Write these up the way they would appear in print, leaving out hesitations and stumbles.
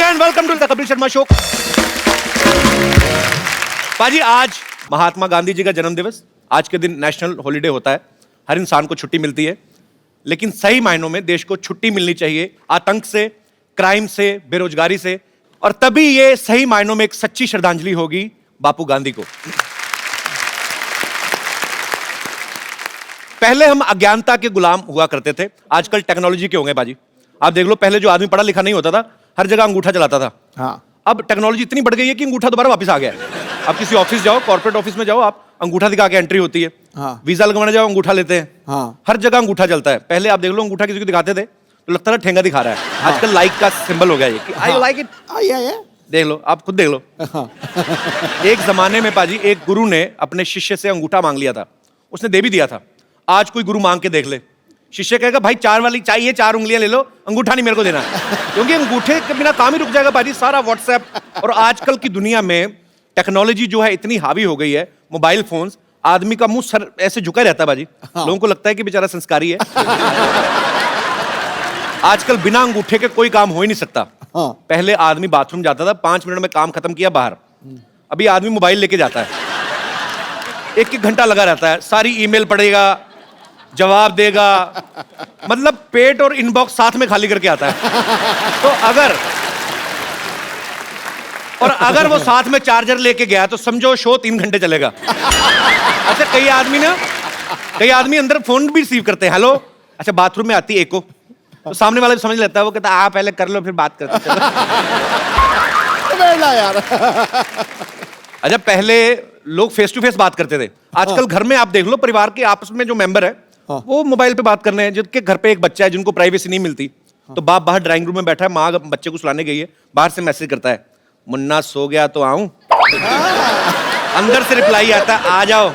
And welcome to the Kapil Sharma show. पाजी, आज महात्मा गांधी जी का जन्म दिवस। आज के दिन नेशनल हॉलिडे होता है, हर इंसान को छुट्टी मिलती है, लेकिन सही मायनों में देश को छुट्टी मिलनी चाहिए आतंक से, क्राइम से, बेरोजगारी से, और तभी ये सही मायनों में एक सच्ची श्रद्धांजलि होगी बापू गांधी को। पहले हम अज्ञानता के गुलाम हुआ करते थे, आजकल टेक्नोलॉजी के हो गए बाजी। आप देख लो, पहले जो आदमी पढ़ा लिखा नहीं होता था, हर जगह अंगूठा चलाता था। हाँ। अब टेक्नोलॉजी इतनी बढ़ गई है कि अंगूठा दोबारा वापस आ गया है। आप किसी ऑफिस जाओ, कॉर्पोरेट ऑफिस में जाओ, आप अंगूठा दिखा के एंट्री होती है। हाँ। वीजा लगवाने जाओ, अंगूठा लेते हैं। हाँ। हर जगह अंगूठा चलता है। पहले आप देख लो, अंगूठा किसी को दिखाते थे तो लगता था ठेंगा दिखा रहा है। हाँ। आजकल लाइक का सिंबल हो गया ये कि आई लाइक इट। देख लो, आप खुद देख लो। हाँ। एक जमाने में पाजी, एक गुरु ने अपने शिष्य से अंगूठा मांग लिया था, उसने दे भी दिया था। आज कोई गुरु मांग के देख ले, शिष्य कहेगा भाई 4 वाली चाहिए, 4 उंगलियां ले लो, अंगूठा नहीं मेरे को देना। क्योंकि अंगूठे के बिना काम ही रुक जाएगा पाजी। सारा व्हाट्सएप और आजकल की दुनिया में टेक्नोलॉजी जो है इतनी हावी हो गई है, मोबाइल फोन्स, आदमी का मुंह सर ऐसे झुका रहता है बाजी। हाँ। लोगों को लगता है कि बेचारा संस्कारी है। आजकल बिना अंगूठे के कोई काम हो ही नहीं सकता। हाँ। पहले आदमी बाथरूम जाता था, 5 मिनट में काम खत्म किया, बाहर। अभी आदमी मोबाइल लेके जाता है, 1-1 घंटा लगा रहता है, सारी ईमेल पढ़ेगा, जवाब देगा, मतलब पेट और इनबॉक्स साथ में खाली करके आता है। तो अगर वो साथ में चार्जर लेके गया तो समझो शो 3 घंटे चलेगा। अच्छा, कई आदमी अंदर फोन भी रिसीव करते हैं, हेलो। अच्छा, बाथरूम में आती है एको, तो सामने वाला भी समझ लेता है, वो कहता है आप पहले कर लो फिर बात करते चलो। यार। अच्छा, पहले लोग फेस टू फेस बात करते थे, आजकल घर में आप देख लो, परिवार के आपस में जो मेंबर है वो मोबाइल पे बात कर रहे हैं। जिनके घर पे एक बच्चा है, जिनको प्राइवेसी नहीं मिलती, तो बाप बाहर ड्राइंग रूम में बैठा है, माँ बच्चे को सुलाने गई है, बाहर से मैसेज करता है, मुन्ना सो गया तो आऊं? अंदर से रिप्लाई आता है, आ जाओ,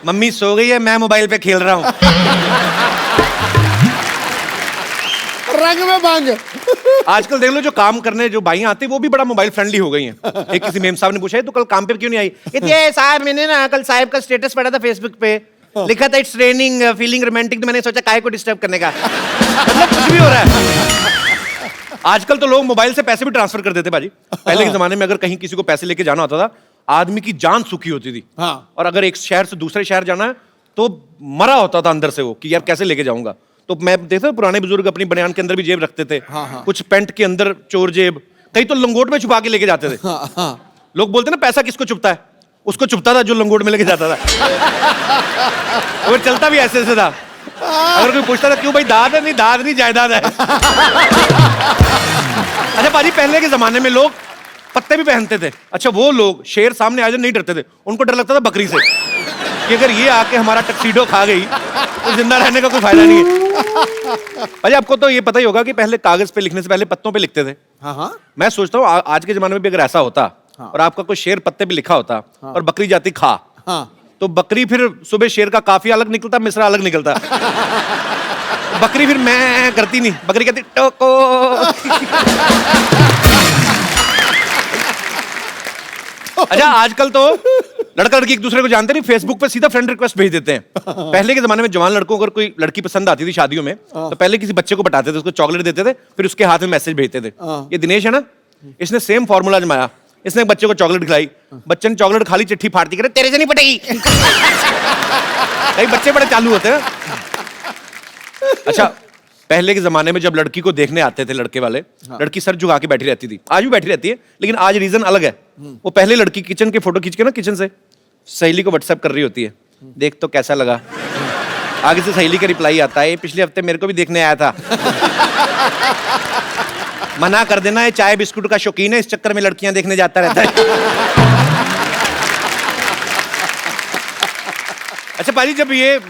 मम्मी सो गई है, मैं मोबाइल पे खेल रहा हूं। रंग में बांग। आजकल देख लो, जो काम करने जो भाई आते हैं वो भी बड़ा मोबाइल फ्रेंडली हो गई हैं। एक किसी मेम साहब ने पूछा है, तो कल काम पे क्यों नहीं आई? ये साहब, मैंने ना कल साहब का स्टेटस पढ़ा था फेसबुक पे, लिखा था इट्स रेनिंग फीलिंग रोमांटिक, तो मैंने सोचा काहे को डिस्टर्ब करने का। मतलब कुछ भी हो रहा है। आजकल तो लोग मोबाइल से पैसे भी ट्रांसफर कर देते बाजी। पहले के जमाने में अगर कहीं किसी को पैसे लेके जाना होता था, आदमी की जान सुखी होती थी। हाँ। और अगर एक शहर से दूसरे शहर जाना है तो मरा होता था अंदर से वो, कि यार कैसे लेके जाऊंगा। तो मैं देखता हूं, पुराने बुजुर्ग अपनी बनियान के अंदर भी जेब रखते थे। हाँ, हाँ। कुछ पैंट के अंदर चोर जेब, कहीं तो लंगोट में छुपा के लेके जाते थे। हाँ, हाँ। लोग बोलते ना, पैसा किसको चुपता है? उसको चुपता था जो लंगोट में लेके जाता था। और चलता भी ऐसे था। अगर कोई पूछता था क्यों भाई, दाद है? नहीं, दाद नहीं, जायदाद है। अच्छा पाजी, पहले के जमाने में लोग पत्ते भी पहनते थे। अच्छा, वो लोग शेर सामने आ जाए नहीं डरते थे, उनको डर लगता था बकरी से, कि अगर ये आके हमारा टक्सीडो खा गई तो जिंदा रहने का कोई फायदा नहीं है। भाई, आपको तो ये पता ही होगा कि पहले कागज पे लिखने से पहले पत्तों पे लिखते थे। हाँ, हाँ। मैं सोचता हूँ आज के जमाने में भी अगर ऐसा होता, हाँ। और आपका कोई शेर पत्ते पे लिखा होता, हाँ। और बकरी जाती खा, हाँ। तो बकरी फिर सुबह शेर का काफिया अलग निकलता, मिसरा अलग निकलता। बकरी फिर मैं करती नहीं, बकरी कहती टोको। अच्छा, आजकल तो लड़का लड़की एक दूसरे को जानते नहीं, फेसबुक पे सीधा फ्रेंड रिक्वेस्ट भेज देते हैं। पहले के जमाने में जवान लड़कों को अगर कोई लड़की पसंद आती थी शादियों में, तो पहले किसी बच्चे को बताते थे, उसको चॉकलेट देते थे, फिर उसके हाथ में मैसेज भेजते थे। ये दिनेश है ना, इसने सेम फॉर्मूला जमाया, इसने एक बच्चे को चॉकलेट खिलाई, बच्चे ने चॉकलेट खाली, चिट्ठी फाड़ती, करे तेरे से नहीं पटेगी। कई बच्चे बड़े चालू होते हैं। अच्छा, पहले के जमाने में जब लड़की को देखने आते थे लड़के वाले, लड़की सर झुका के बैठी रहती थी, आज भी बैठी रहती है, लेकिन आज रीजन अलग है। वो पहले लड़की किचन के फोटो खींच के ना, किचन से सहेली को व्हाट्सएप कर रही होती है, देख तो कैसा लगा। आगे से सहेली का रिप्लाई आता है, पिछले हफ्ते मेरे को भी देखने आया था। मना कर देना, ये चाय बिस्कुट का शौकीन है, इस चक्कर में लड़कियां देखने जाता रहता है। अच्छा पाजी, जब ये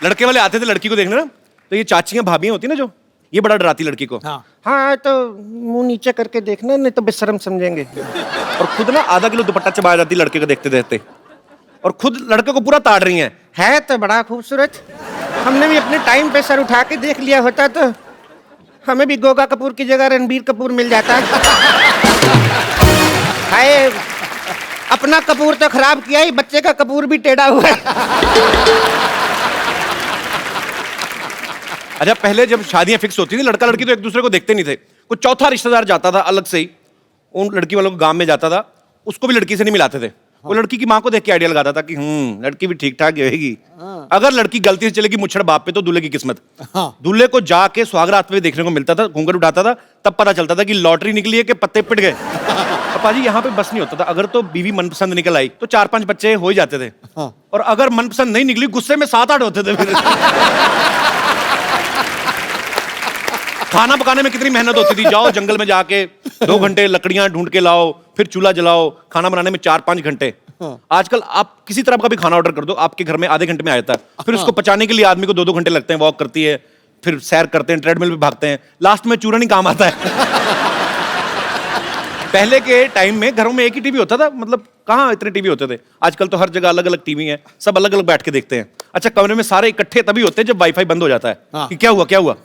लड़के वाले आते थे लड़की को देखने ना, तो ये चाचियां भाभियां होती ना जो, ये बड़ा डराती लड़की को। हाँ तो मुंह नीचे करके देखना, नहीं तो बेशर्म समझेंगे। और खुद ना आधा किलो दुपट्टा चबा जाती लड़के को देखते देखते, और खुद लड़के को पूरा ताड़ रही है तो बड़ा खूबसूरत, हमने भी अपने टाइम पे सर उठा के देख लिया होता तो हमें भी गोगा कपूर की जगह रणबीर कपूर मिल जाता। हाय, अपना कपूर तो खराब किया ही, बच्चे का कपूर भी टेढ़ा हुआ है। अच्छा, पहले जब शादियां फिक्स होती थी, लड़का लड़की तो एक दूसरे को देखते नहीं थे, कुछ चौथा रिश्तेदार जाता था अलग से ही, उन लड़की वालों को गांव में जाता था, उसको भी लड़की से नहीं मिलाते थे। वो लड़की की माँ को देख के आइडिया लगाता था कि लड़की भी ठीक ठाक रहेगी। अगर लड़की गलती से चलेगी मुच्छड़ बाप पे तो दूल्हे की किस्मत। दूल्हे को जाके सुहागरात में देखने को मिलता था, घूंघट उठाता था, तब पता चलता था कि लॉटरी निकली है कि पत्ते पिट गए। पापा जी यहाँ पे बस नहीं होता था, अगर तो बीवी मनपसंद निकल आई तो 4-5 बच्चे हो ही जाते थे, और अगर मनपसंद नहीं निकली गुस्से में 7-8 होते थे फिर। खाना पकाने में कितनी मेहनत होती थी, जाओ जंगल में जाके 2 घंटे लकड़ियां ढूंढ के लाओ, फिर चूल्हा जलाओ, खाना बनाने में 4-5 घंटे। आजकल आप किसी तरह का भी खाना ऑर्डर कर दो, आपके घर में आधे घंटे में आ जाता है। फिर उसको पचाने के लिए आदमी को 2-2 घंटे लगते हैं, वॉक करती है, फिर सैर करते हैं, ट्रेडमिल पे भागते हैं, लास्ट में चूरन ही काम आता है। पहले के टाइम में घरों में एक ही टीवी होता था, मतलब कहाँ इतने टीवी होते थे। आजकल तो हर जगह अलग अलग टीवी है, सब अलग अलग बैठ के देखते हैं। अच्छा, कमरे में सारे इकट्ठे तभी होते हैं जब वाईफाई बंद हो जाता है कि क्या हुआ क्या हुआ।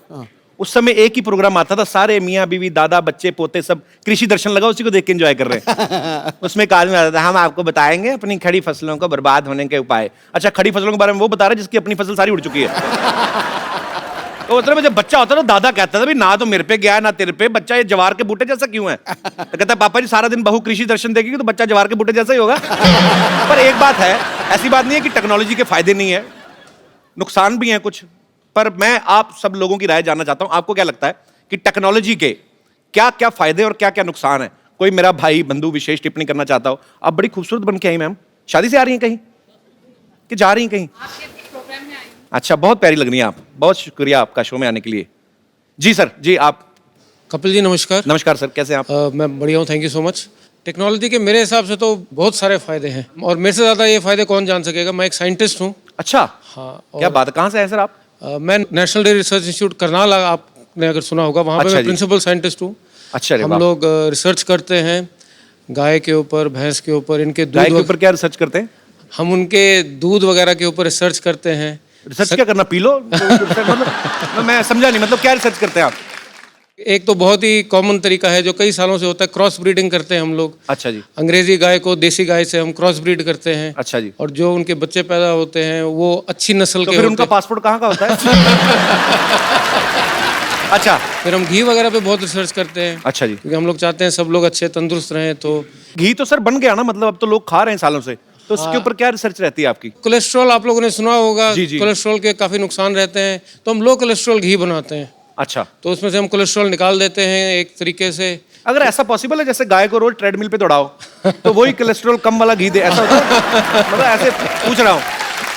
उस समय एक ही प्रोग्राम आता था, सारे मियाँ बीवी दादा बच्चे पोते सब कृषि दर्शन लगा, उसी को देख के एंजॉय कर रहे हैं। उसमें एक आदमी आता था, हम आपको बताएंगे अपनी खड़ी फसलों को बर्बाद होने के उपाय। अच्छा, खड़ी फसलों के बारे में वो बता रहे जिसकी अपनी फसल सारी उड़ चुकी है। तो मतलब जब बच्चा होता था दादा कहता था, ना तो मेरे पे गया ना तेरे पे, बच्चा ये जवार के बूटे जैसा क्यों है। तो कहता पापा जी सारा दिन बहू कृषि दर्शन देखेगी तो बच्चा जवार के बूटे जैसा ही होगा। पर एक बात है, ऐसी बात नहीं है कि टेक्नोलॉजी के फायदे नहीं है, नुकसान भी हैं कुछ। पर मैं आप सब लोगों की राय जानना चाहता हूं, आपको क्या लगता है कि टेक्नोलॉजी के क्या क्या फायदे और क्या क्या नुकसान है। कोई मेरा भाई बंधु विशेष टिप्पणी करना चाहता हो। आप बड़ी खूबसूरत बन के आई मैम, शादी से आ रही हैं कहीं कि जा रही हैं कहीं? अच्छा, बहुत प्यारी लग रही हैं आप, बहुत शुक्रिया आपका शो में आने के लिए। जी सर, जी आप। कपिल जी नमस्कार। नमस्कार सर, कैसे हैं आप? मैं बढ़िया हूँ, thank you so much. Technology के मेरे हिसाब से तो बहुत सारे फायदे हैं, और मेरे से ज़्यादा ये फायदे कौन जान सकेगा। मैं एक साइंटिस्ट हूँ। अच्छा, हाँ। क्या बात है, कहाँ से हैं सर आप? मैं national dairy research institute Karnal, आपने अगर सुना होगा, वहाँ पे अच्छा मैं जी। प्रिंसिपल साइंटिस्ट हूँ। अच्छा, हम लोग रिसर्च करते हैं गाय के ऊपर, भैंस के ऊपर, इनके गाय के दूध, ऊपर क्या रिसर्च करते हैं? हम उनके दूध वगैरह के ऊपर रिसर्च करते हैं। रिसर्च क्या करना, पी लो? मतलब मैं समझा नहीं, मतलब क्या रिसर्च करते हैं आप? एक तो बहुत ही कॉमन तरीका है जो कई सालों से होता है, क्रॉस ब्रीडिंग करते हैं हम लोग। अच्छा जी। अंग्रेजी गाय को देसी गाय से हम क्रॉस ब्रीड करते हैं। अच्छा जी। और जो उनके बच्चे पैदा होते हैं वो अच्छी नस्ल तो के फिर होते उनका हैं। पासपोर्ट कहाँ का होता है? अच्छा। फिर हम घी वगैरह पे बहुत रिसर्च करते हैं। अच्छा जी। क्योंकि हम लोग चाहते हैं सब लोग अच्छे तंदुरुस्त रहें। तो घी तो सर बन गया ना, मतलब अब तो लोग खा रहे हैं सालों से, तो उसके ऊपर क्या रिसर्च रहती है आपकी? कोलेस्ट्रॉल आप लोगों ने सुना होगा। जी, जी। कोलेस्ट्रॉल के काफी नुकसान रहते हैं, तो हम लो कोलेस्ट्रॉल घी बनाते हैं। अच्छा, तो उसमें से हम कोलेस्ट्रॉल निकाल देते हैं एक तरीके से। अगर ऐसा पॉसिबल है जैसे गाय को रोज ट्रेडमिल पे दौड़ाओ तो वही कोलेस्ट्रॉल कम वाला घी दे, ऐसा होता है? मतलब ऐसे पूछ रहा हूँ,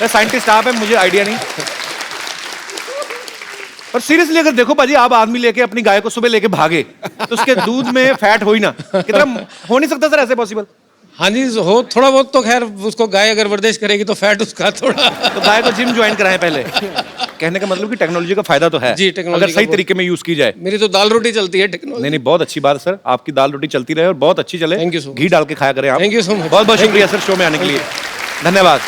साइंटिस्ट आप है, मुझे आइडिया नहीं। पर सीरियसली अगर देखो पाजी, आप आदमी लेके अपनी गाय को सुबह लेके भागे तो उसके दूध में फैट हो ही ना, कितना हो नहीं सकता सर ऐसे पॉसिबल? हाँ जी, हो थोड़ा बहुत तो खैर, उसको गाय अगर वर्जिश करेगी तो फैट उसका थोड़ा। तो गाय को जिम ज्वाइन कराएं पहले। कहने का मतलब कि टेक्नोलॉजी का फायदा तो है जी, टेक्नोलॉजी अगर सही का तरीके में यूज की जाए। मेरी तो दाल रोटी चलती है टेक्नोलॉजी। नहीं नहीं, बहुत अच्छी बात है सर, आपकी दाल रोटी चलती रहे और बहुत अच्छी चले। Thank you so much. घी डाल के खाया करें आप। Thank you so much. बहुत बहुत शुक्रिया सर शो में आने के लिए, धन्यवाद।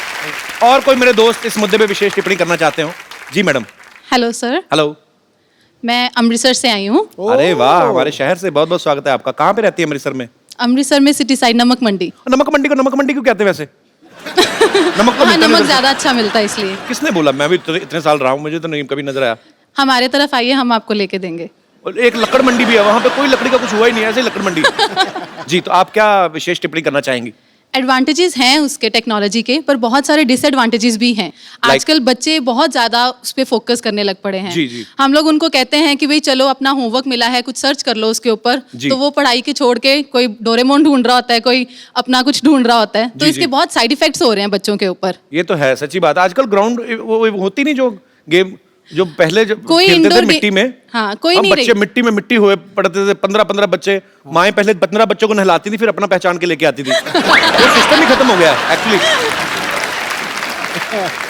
और कोई मेरे दोस्त इस मुद्दे पे विशेष टिप्पणी करना चाहते हो? जी मैडम। Hello sir, hello. मैं अमृतसर से आई हूँ। अरे वाह, हमारे शहर से बहुत बहुत स्वागत है आपका। कहाँ पे रहती है अमृतसर में? अमृतसर में सिटी साइड नमक मंडी। नमक मंडी को नमक मंडी क्यों कहते हैं वैसे? नमक तो वहाँ मिलता नमक नहीं। ज्यादा अच्छा मिलता है इसलिए। किसने बोला? मैं भी इतने साल रहा हूँ, मुझे तो नहीं कभी नजर आया। हमारे तरफ आइए, हम आपको लेके देंगे। और एक लकड़ मंडी भी है, वहाँ पे कोई लकड़ी का कुछ हुआ ही नहीं है, ऐसे ही लकड़ मंडी। जी, तो आप क्या विशेष टिप्पणी करना चाहेंगी? एडवांटेजेस हैं उसके टेक्नोलॉजी के, पर बहुत सारे डिसएडवांटेजेस भी हैं। आजकल बच्चे बहुत ज्यादा उस पर फोकस करने लग पड़े हैं। जी, जी। हम लोग उनको कहते हैं कि भाई चलो अपना होमवर्क मिला है, कुछ सर्च कर लो उसके ऊपर, जी। तो वो पढ़ाई के छोड़ के कोई डोरेमोन ढूंढ रहा होता है, कोई अपना कुछ ढूंढ रहा होता है। तो जी, इसके जी। बहुत साइड इफेक्ट्स हो रहे हैं बच्चों के ऊपर। ये तो है, सच्ची बात। आजकल ग्राउंड वो होती नहीं जो गेम, जो पहले जो कोई खेलते थे इंडोर मिट्टी में। हाँ, कोई हम नहीं बच्चे रही। मिट्टी में मिट्टी हुए पड़ते थे, 15-15 बच्चे। माएं पहले 15 बच्चों को नहलाती थी, फिर अपना पहचान के लेके आती थी। वो सिस्टम ही खत्म हो गया है एक्चुअली।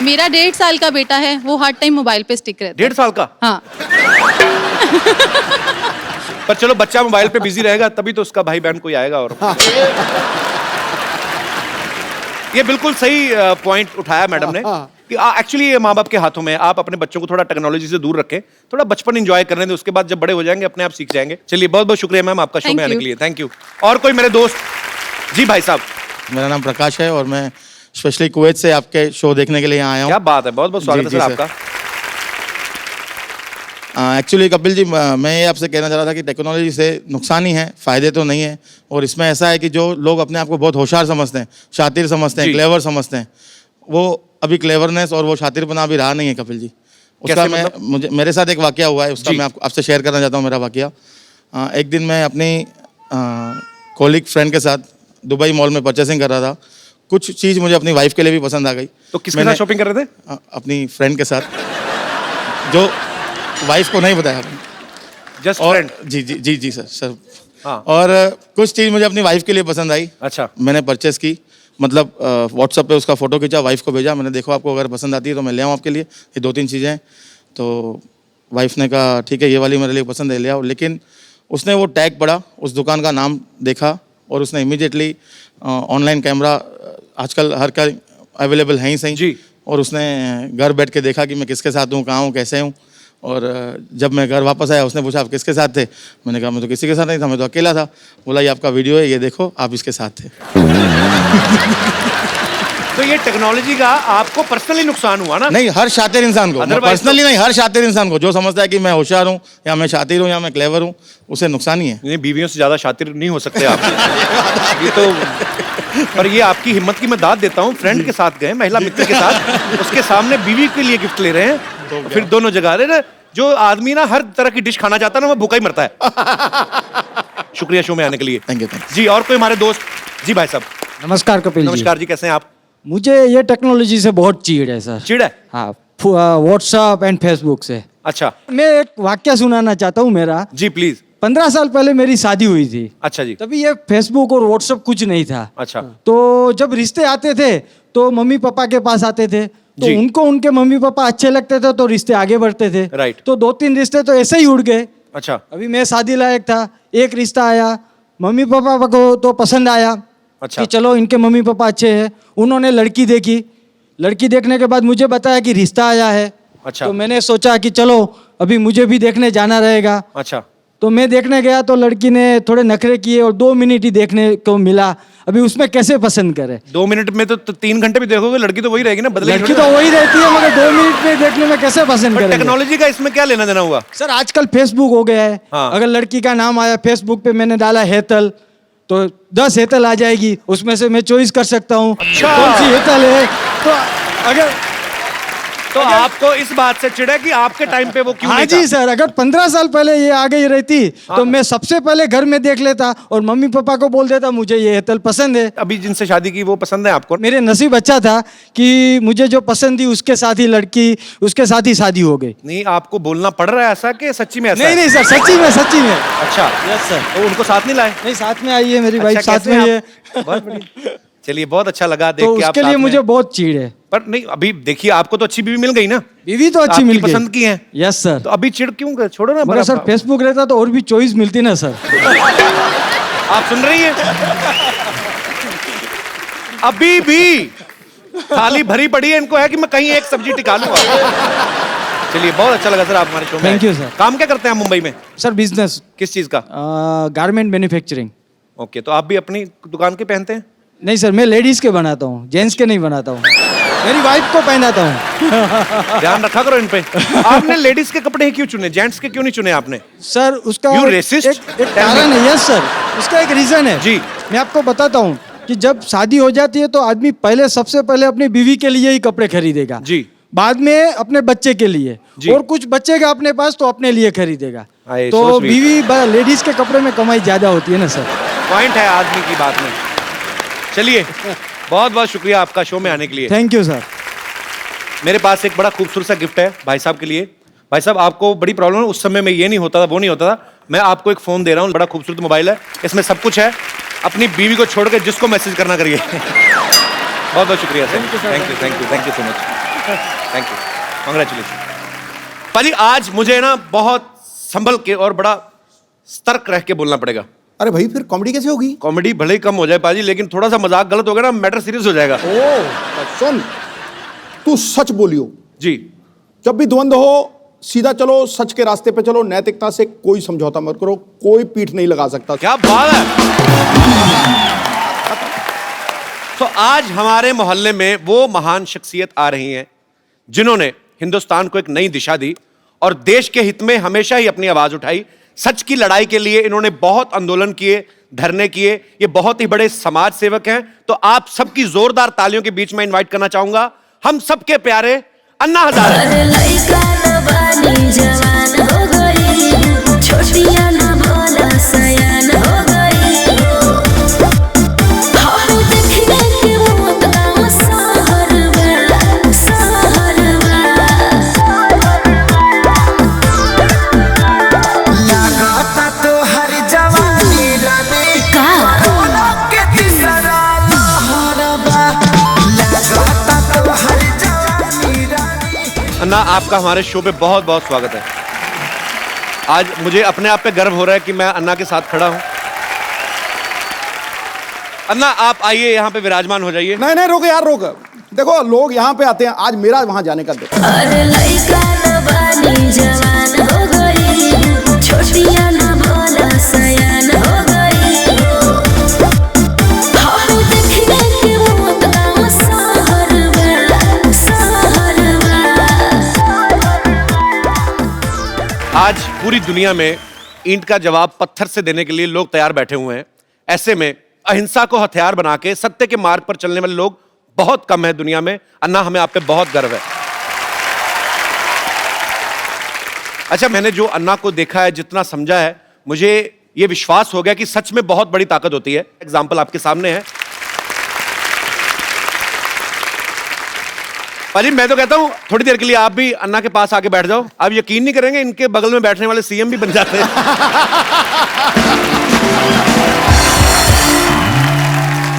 मेरा 1.5 साल का बेटा है, वो हर टाइम मोबाइल पे स्टिक रहता है। 1.5 साल का? हाँ। पर चलो, बच्चा मोबाइल पे बिजी रहेगा तभी तो उसका भाई बहन कोई आएगा। और ये बिल्कुल सही पॉइंट उठाया मैडम ने कि एक्चुअली ये माँ बाप के हाथों में है। आप अपने बच्चों को थोड़ा टेक्नोलॉजी से दूर रखें, थोड़ा बचपन एंजॉय करने दें, उसके बाद जब बड़े हो जाएंगे अपने आप सीख जाएंगे। चलिए, बहुत बहुत शुक्रिया मैम आपका शो Thank में आने you. के लिए, थैंक यू। और कोई मेरे दोस्त? जी भाई साहब। मेरा नाम प्रकाश है और मैं स्पेशली कुवैत से आपके शो देखने के लिए आया हूँ। क्या बात है, बहुत बहुत स्वागत है जी, सर जी, आपका। एक्चुअली कपिल जी, मैं ये आपसे कहना चाह रहा था कि टेक्नोलॉजी से नुकसान ही है, फ़ायदे तो नहीं है। और इसमें ऐसा है कि जो लोग अपने आप को बहुत होशियार समझते हैं, शातिर समझते हैं, जी। क्लेवर समझते हैं, वो अभी क्लेवरनेस और वो शातिरपना अभी रहा नहीं है कपिल जी। उसका कैसे मुझे मेरे साथ एक वाकया हुआ है, उसका जी। मैं आपसे शेयर करना चाहता हूँ मेरा वाकया। एक दिन मैं अपनी कॉलीग फ्रेंड के साथ दुबई मॉल में परचेसिंग कर रहा था। कुछ चीज़ मुझे अपनी वाइफ के लिए भी पसंद आ गई। तो किसके साथ शॉपिंग कर रहे थे? अपनी फ्रेंड के साथ, जो वाइफ को नहीं बताया। जस्ट और फ्रेंड। जी सर। हाँ। और कुछ चीज़ मुझे अपनी वाइफ के लिए पसंद आई। अच्छा। मैंने परचेस की, मतलब व्हाट्सएप पे उसका फ़ोटो खींचा, वाइफ को भेजा। मैंने देखो आपको अगर पसंद आती है तो मैं ले आऊँ आपके लिए, ये 2-3 चीज़ें हैं। तो वाइफ ने कहा ठीक है, ये वाली मेरे लिए पसंद है, ले आओ। लेकिन उसने वो टैग पढ़ा, उस दुकान का नाम देखा और उसने इमीडिएटली ऑनलाइन कैमरा आजकल हर का अवेलेबल है ही सही जी। और उसने घर बैठ के देखा कि मैं किसके साथ हूँ, कहाँ हूँ, कैसे हूँ। और जब मैं घर वापस आया, उसने पूछा आप किसके साथ थे? मैंने कहा मैं तो किसी के साथ नहीं था, मैं तो अकेला था। बोला ये आपका वीडियो है, ये देखो, आप इसके साथ थे। तो ये टेक्नोलॉजी का आपको पर्सनली नुकसान हुआ ना? नहीं, हर शातिर इंसान को, Otherwise पर्सनली नहीं, हर शातिर इंसान को जो समझता है कि मैं होशियार हूँ या मैं शातिर हूँ या मैं क्लेवर हूँ, उसे नुकसान ही है। नहीं, बीवियों से ज्यादा शातिर नहीं हो सकते आप। ये तो, पर ये आपकी हिम्मत की मैं दाद देता हूँ। फ्रेंड के साथ गए, महिला मित्र के साथ, उसके सामने बीवी के लिए गिफ्ट ले रहे हैं, फिर दोनों जगह रहे ना। जो आदमी ना हर तरह की डिश खाना चाहता है ना, वो भूखा ही मरता है। शुक्रिया शो में आने के लिए। Thank you. जी, और कोई हमारे दोस्त? जी भाई साहब। नमस्कार कपिल जी। नमस्कार जी, कैसे हैं आप? मुझे ये टेक्नोलॉजी से बहुत चीड़ है सर। चिड़ है? हाँ, व्हाट्सएप एंड फेसबुक से। अच्छा मैं एक वाक्य सुनाना चाहता हूँ मेरा। जी, प्लीज। 15 साल पहले मेरी शादी हुई थी। अच्छा जी। तभी ये फेसबुक और व्हाट्सएप कुछ नहीं था। अच्छा। तो जब रिश्ते आते थे तो मम्मी पापा के पास आते थे, तो जी। उनको उनके मम्मी पापा अच्छे लगते थे तो रिश्ते आगे बढ़ते थे। राइट। तो 2-3 रिश्ते तो ऐसे ही उड़ गए। अच्छा। अभी मैं शादी लायक था, एक रिश्ता आया, मम्मी पापा को तो पसंद आया। अच्छा। कि चलो इनके मम्मी पापा अच्छे हैं। उन्होंने लड़की देखी, लड़की देखने के बाद मुझे बताया कि रिश्ता आया है। अच्छा। तो मैंने सोचा कि चलो अभी मुझे भी देखने जाना रहेगा। अच्छा। तो मैं देखने गया तो लड़की ने थोड़े नखरे किए और 2 मिनट ही देखने को मिला। अभी उसमें कैसे पसंद करे? 2 मिनट में तो 3 घंटे भी देखोगे, लड़की तो वही रहेगी ना, बदलेगी लड़की थोड़ी तो ना। वही रहती है, मगर 2 मिनट में देखने में कैसे पसंद पर करेंगे? टेक्नोलॉजी का इसमें क्या लेना देना हुआ? सर आजकल फेसबुक हो गया है। हाँ। अगर लड़की का नाम आया फेसबुक पे, मैंने डाला हेतल, तो 10 हेतल आ जाएगी, उसमें से मैं चॉइस कर सकता हूँ अच्छा। कौन सी हेतल है। तो अगर तो आपको इस बात से चिढ़ है कि आपके टाइम पे वो क्यों हाँ नहीं जी था? सर, अगर 15 साल पहले ये आ गई रहती तो मैं सबसे पहले घर में देख लेता और मम्मी पापा को बोल देता मुझे ये हेतल पसंद है। अभी जिनसे शादी की वो पसंद है आपको? मेरे नसीब अच्छा था कि मुझे जो पसंद थी उसके साथ ही लड़की, उसके साथ ही शादी हो गई। नहीं, आपको बोलना पड़ रहा है ऐसा कि सच्ची में ऐसा नहीं है? नहीं सर, सच्ची में। अच्छा। Yes sir. तो उनको साथ नहीं लाए? नहीं, साथ में आई है मेरी वाइफ, अच्छा, साथ कैसे में हैं ही है। आप? बहुत बढ़िया। चलिए, बहुत अच्छा लगा देख तो के आप उसके साथ लिए में। मुझे बहुत चीड़ है। पर नहीं, अभी देखिए आपको तो अच्छी बीवी मिल गई ना, बीवी तो अच्छी आपकी मिल गई, पसंद की है। Yes sir. तो अभी चिढ़ क्यों? छोड़ो ना। मगर सर फेसबुक रहता तो और भी चॉइस मिलती ना सर। आप सुन रही हैं? अभी भी थाली भरी पड़ी है, इनको है कि मैं कहीं एक सब्जी टिका लूंगा। चलिए, बहुत अच्छा लगा सर आप हमारे शो में। Thank you, sir. काम क्या करते हैं आप मुंबई में? सर बिजनेस, किस चीज का? Garment manufacturing. ओके, तो आप भी अपनी दुकान के पहनते हैं? नहीं सर, मैं लेडीज के बनाता हूँ, जेंट्स के नहीं बनाता हूँ। मेरी वाइफ को पहनाता हूँ। ध्यान रखा करो इन पे। आपने लेडीज के कपड़े ही क्यों चुने, जेंट्स के क्यों नहीं चुने आपने? सर उसका You एक racist? कारण है। यस सर, उसका एक रीजन है। जी। मैं आपको बताता हूँ कि जब शादी हो जाती है तो आदमी सबसे पहले अपनी बीवी के लिए ही कपड़े खरीदेगा। जी। बाद में अपने बच्चे के लिए, जी। और कुछ बचेगा अपने पास तो अपने लिए खरीदेगा। आए, तो so sweet. बीवी लेडीज के कपड़े में कमाई ज्यादा होती है ना सर। पॉइंट है आदमी की बात में। चलिए, बहुत बहुत शुक्रिया आपका शो में आने के लिए। Thank you sir. मेरे पास एक बड़ा खूबसूरत सा गिफ्ट है भाई साहब के लिए। भाई साहब, आपको बड़ी प्रॉब्लम है, उस समय में ये नहीं होता था, वो नहीं होता था। मैं आपको एक फोन दे रहा हूँ, बड़ा खूबसूरत मोबाइल है, इसमें सब कुछ है। अपनी बीवी को छोड़ के जिसको मैसेज करना करिए। बहुत बहुत शुक्रिया sir. Thank you so much. Thank you, congratulation. पाजी, आज मुझे ना बहुत संभल के और बड़ा सतर्क रह के बोलना पड़ेगा। अरे भाई, फिर कॉमेडी कैसे होगी? कॉमेडी भले ही कम हो जाए पाजी, लेकिन थोड़ा सा मजाक गलत हो गया ना, मैटर सीरियस हो जाएगा। सुन, तू सच बोलियो। जी। जब भी द्वंद हो सीधा चलो, सच के रास्ते पे चलो, नैतिकता से कोई समझौता मत करो, कोई पीठ नहीं लगा सकता। क्या बात है। तो आज हमारे मोहल्ले में वो महान शख्सियत आ रही हैं जिन्होंने हिंदुस्तान को एक नई दिशा दी और देश के हित में हमेशा ही अपनी आवाज उठाई। सच की लड़ाई के लिए इन्होंने बहुत आंदोलन किए, धरने किए। ये बहुत ही बड़े समाज सेवक हैं। तो आप सबकी जोरदार तालियों के बीच में इनवाइट करना चाहूंगा हम सबके प्यारे अन्ना हजारे। अन्ना, आपका हमारे शो पे बहुत बहुत स्वागत है। आज मुझे अपने आप पे गर्व हो रहा है कि मैं अन्ना के साथ खड़ा हूं। अन्ना, आप आइए, यहाँ पे विराजमान हो जाइए। नहीं नहीं, रोक यार, रोक। देखो, लोग यहाँ पे आते हैं, आज मेरा वहां जाने का देखो। आज पूरी दुनिया में ईंट का जवाब पत्थर से देने के लिए लोग तैयार बैठे हुए हैं। ऐसे में अहिंसा को हथियार बना के सत्य के मार्ग पर चलने वाले लोग बहुत कम है दुनिया में। अन्ना, हमें आप पे बहुत गर्व है। अच्छा, मैंने जो अन्ना को देखा है, जितना समझा है, मुझे ये विश्वास हो गया कि सच में बहुत बड़ी ताकत होती है। एग्जाम्पल आपके सामने है। पाजी, मैं तो कहता हूं थोड़ी देर के लिए आप भी अन्ना के पास आके बैठ जाओ। आप यकीन नहीं करेंगे, इनके बगल में बैठने वाले सीएम भी बन जाते हैं।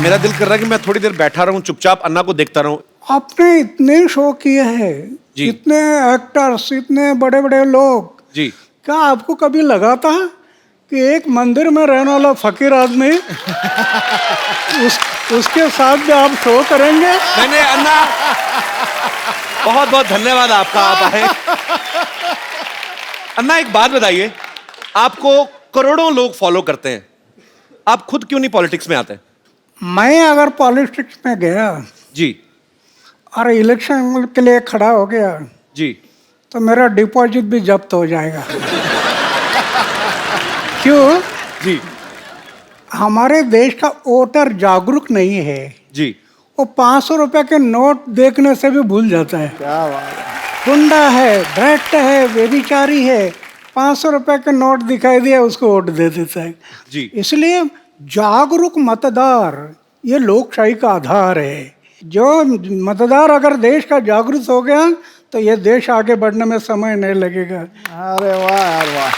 मेरा दिल कर रहा है कि मैं थोड़ी देर बैठा रहूं, चुपचाप अन्ना को देखता रहूं। आपने इतने शो किए हैं, जी। इतने एक्टर्स, इतने बड़े बड़े लोग जी। क्या आपको कभी लगा था कि एक मंदिर में रहने वाला फकीर आदमी उसके साथ भी आप शो करेंगे? मैंने अन्ना, बहुत बहुत धन्यवाद आपका, आप आए। अन्ना, एक बात बताइए, आपको करोड़ों लोग फॉलो करते हैं, आप खुद क्यों नहीं पॉलिटिक्स में आते? मैं अगर पॉलिटिक्स में गया जी और इलेक्शन के लिए खड़ा हो गया जी, तो मेरा डिपॉजिट भी जब्त हो जाएगा। क्यों? जी हमारे देश का वोटर जागरूक नहीं है। जी। वो 500 रुपए के नोट देखने से भी भूल जाता है। क्या बात है। गुंडा है, भ्रष्ट है, व्यभिचारी है, 500 रुपए के नोट दिखाई दिया उसको वोट दे देता है। जी। इसलिए जागरूक मतदार ये लोकशाही का आधार है। जो मतदार अगर देश का जागरूक हो गया तो ये देश आगे बढ़ने में समय नहीं लगेगा। अरे वाह यार, वाह।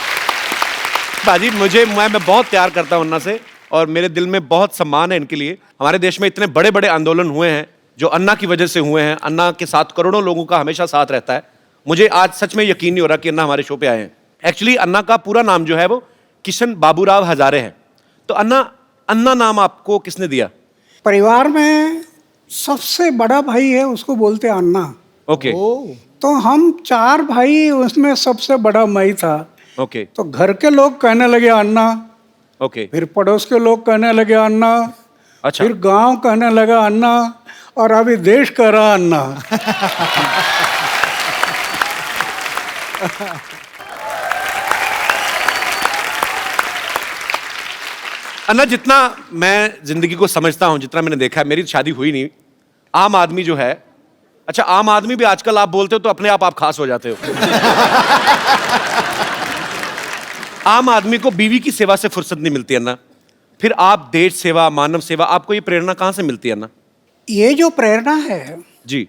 बाजी, मैं बहुत प्यार करता हूं अन्ना से और मेरे दिल में बहुत सम्मान है इनके लिए। हमारे देश में इतने बड़े बड़े आंदोलन हुए हैं जो अन्ना की वजह से हुए हैं। अन्ना के साथ करोड़ों लोगों का हमेशा साथ रहता है। मुझे आज सच में यकीन नहीं हो रहा कि अन्ना हमारे शो पे आए हैं। एक्चुअली अन्ना का पूरा नाम जो है वो किशन बाबूराव हजारे है। तो अन्ना नाम आपको किसने दिया? परिवार में सबसे बड़ा भाई है, उसको बोलते हैं अन्ना। ओके। तो हम 4 भाई, उसमें सबसे बड़ा मैं था। ओके। तो घर के लोग कहने लगे अन्ना, ओके। फिर पड़ोस के लोग कहने लगे अन्ना, अच्छा। फिर गांव कहने लगा अन्ना, और अभी देश कह रहा अन्ना। अन्ना, जितना मैं जिंदगी को समझता हूं, जितना मैंने देखा है, मेरी शादी हुई नहीं, आम आदमी जो है, अच्छा आम आदमी भी आजकल आप बोलते हो तो अपने आप खास हो जाते हो। आम आदमी को बीवी की सेवा से फुर्सत नहीं मिलती अन्ना, फिर आप देश सेवा, मानव सेवा, आपको ये प्रेरणा कहां से मिलती है अन्ना? ये जो प्रेरणा है, जी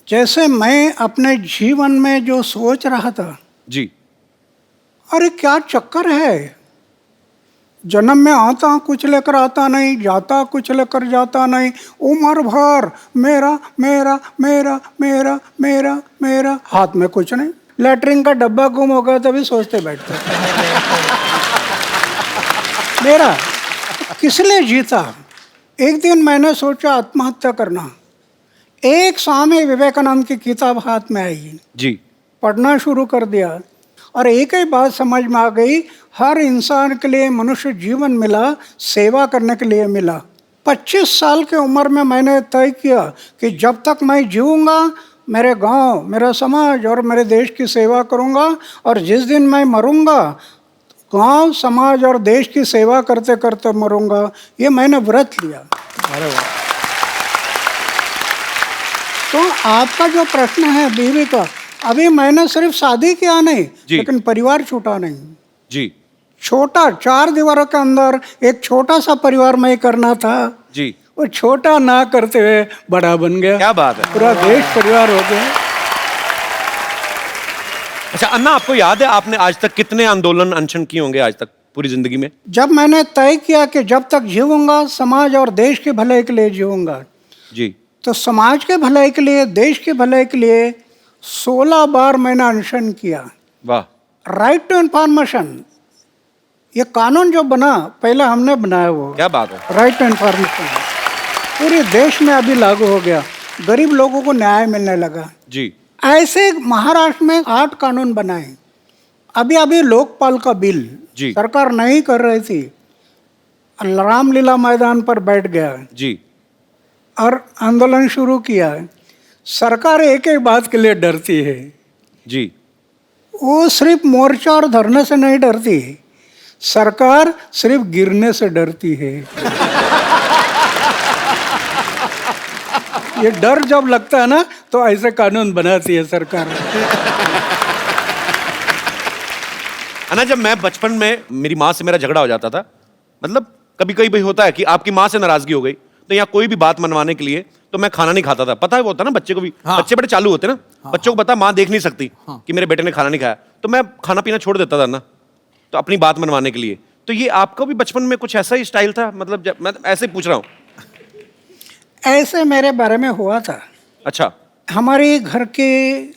जैसे मैं अपने जीवन में जो सोच रहा था, जी, अरे क्या चक्कर है, जन्म में आता कुछ लेकर आता नहीं, जाता कुछ लेकर जाता नहीं, उम्र भर मेरा मेरा मेरा मेरा मेरा मेरा, हाथ में कुछ नहीं, लैटरिन का डब्बा गुम हो गया तभी सोचते बैठते। मेरा किस लिए जीता? एक दिन मैंने सोचा आत्महत्या करना। एक स्वामी विवेकानंद की किताब हाथ में आई जी, पढ़ना शुरू कर दिया और एक ही बात समझ में आ गई, हर इंसान के लिए मनुष्य जीवन मिला सेवा करने के लिए मिला। 25 साल की उम्र में मैंने तय किया कि जब तक मैं जीऊँगा मेरे गांव, मेरा समाज और मेरे देश की सेवा करूंगा, और जिस दिन मैं मरूंगा गांव, समाज और देश की सेवा करते करते मरूंगा। ये मैंने व्रत लिया। अरे वाह। तो आपका जो प्रश्न है बीवी का, अभी मैंने सिर्फ शादी किया नहीं, जी। लेकिन परिवार छूटा नहीं। जी छोटा 4 दीवारों के अंदर एक छोटा सा परिवार में करना था, जी, वो छोटा ना करते हुए बड़ा बन गया। क्या बात है। पूरा देश परिवार हो गया। अच्छा अन्ना, आपको याद है आपने आज तक कितने आंदोलन अनशन किए होंगे आज तक पूरी जिंदगी में? जब मैंने तय किया कि जब तक जीऊंगा समाज और देश के भलाई के लिए जीऊंगा, जी, तो समाज के भलाई के लिए, देश के भलाई के लिए 16 बार मैंने अनशन किया। वाह। राइट टू इन्फॉर्मेशन, ये कानून जो बना पहले हमने बनाया, वो क्या बात है। राइट टू इन्फॉर्मेशन पूरे देश में अभी लागू हो गया। गरीब लोगों को न्याय मिलने लगा। जी ऐसे महाराष्ट्र में 8 कानून बनाए। अभी अभी लोकपाल का बिल जी। सरकार नहीं कर रही थी, रामलीला मैदान पर बैठ गया जी और आंदोलन शुरू किया। सरकार एक एक बात के लिए डरती है, जी, वो सिर्फ मोर्चा और धरने से नहीं डरती, सरकार सिर्फ गिरने से डरती है। ये डर जब लगता है ना, तो ऐसे कानून बनाती है सरकार। अन्ना, जब मैं बचपन में मेरी माँ से मेरा झगड़ा हो जाता था, मतलब कभी कभी भी होता है कि आपकी माँ से नाराजगी हो गई, तो यहाँ कोई भी बात मनवाने के लिए तो मैं खाना नहीं खाता था। पता है वो होता ना बच्चे को भी, बच्चे बड़े चालू होते ना, बच्चों को पता माँ देख नहीं सकती कि मेरे बेटे ने खाना नहीं खाया, तो मैं खाना पीना छोड़ देता था ना, तो अपनी बात मनवाने के लिए। तो ये आपका भी बचपन में कुछ ऐसा ही स्टाइल था? मतलब जब मैं ऐसे पूछ रहा हूँ। ऐसे मेरे बारे में हुआ था। अच्छा। हमारे घर की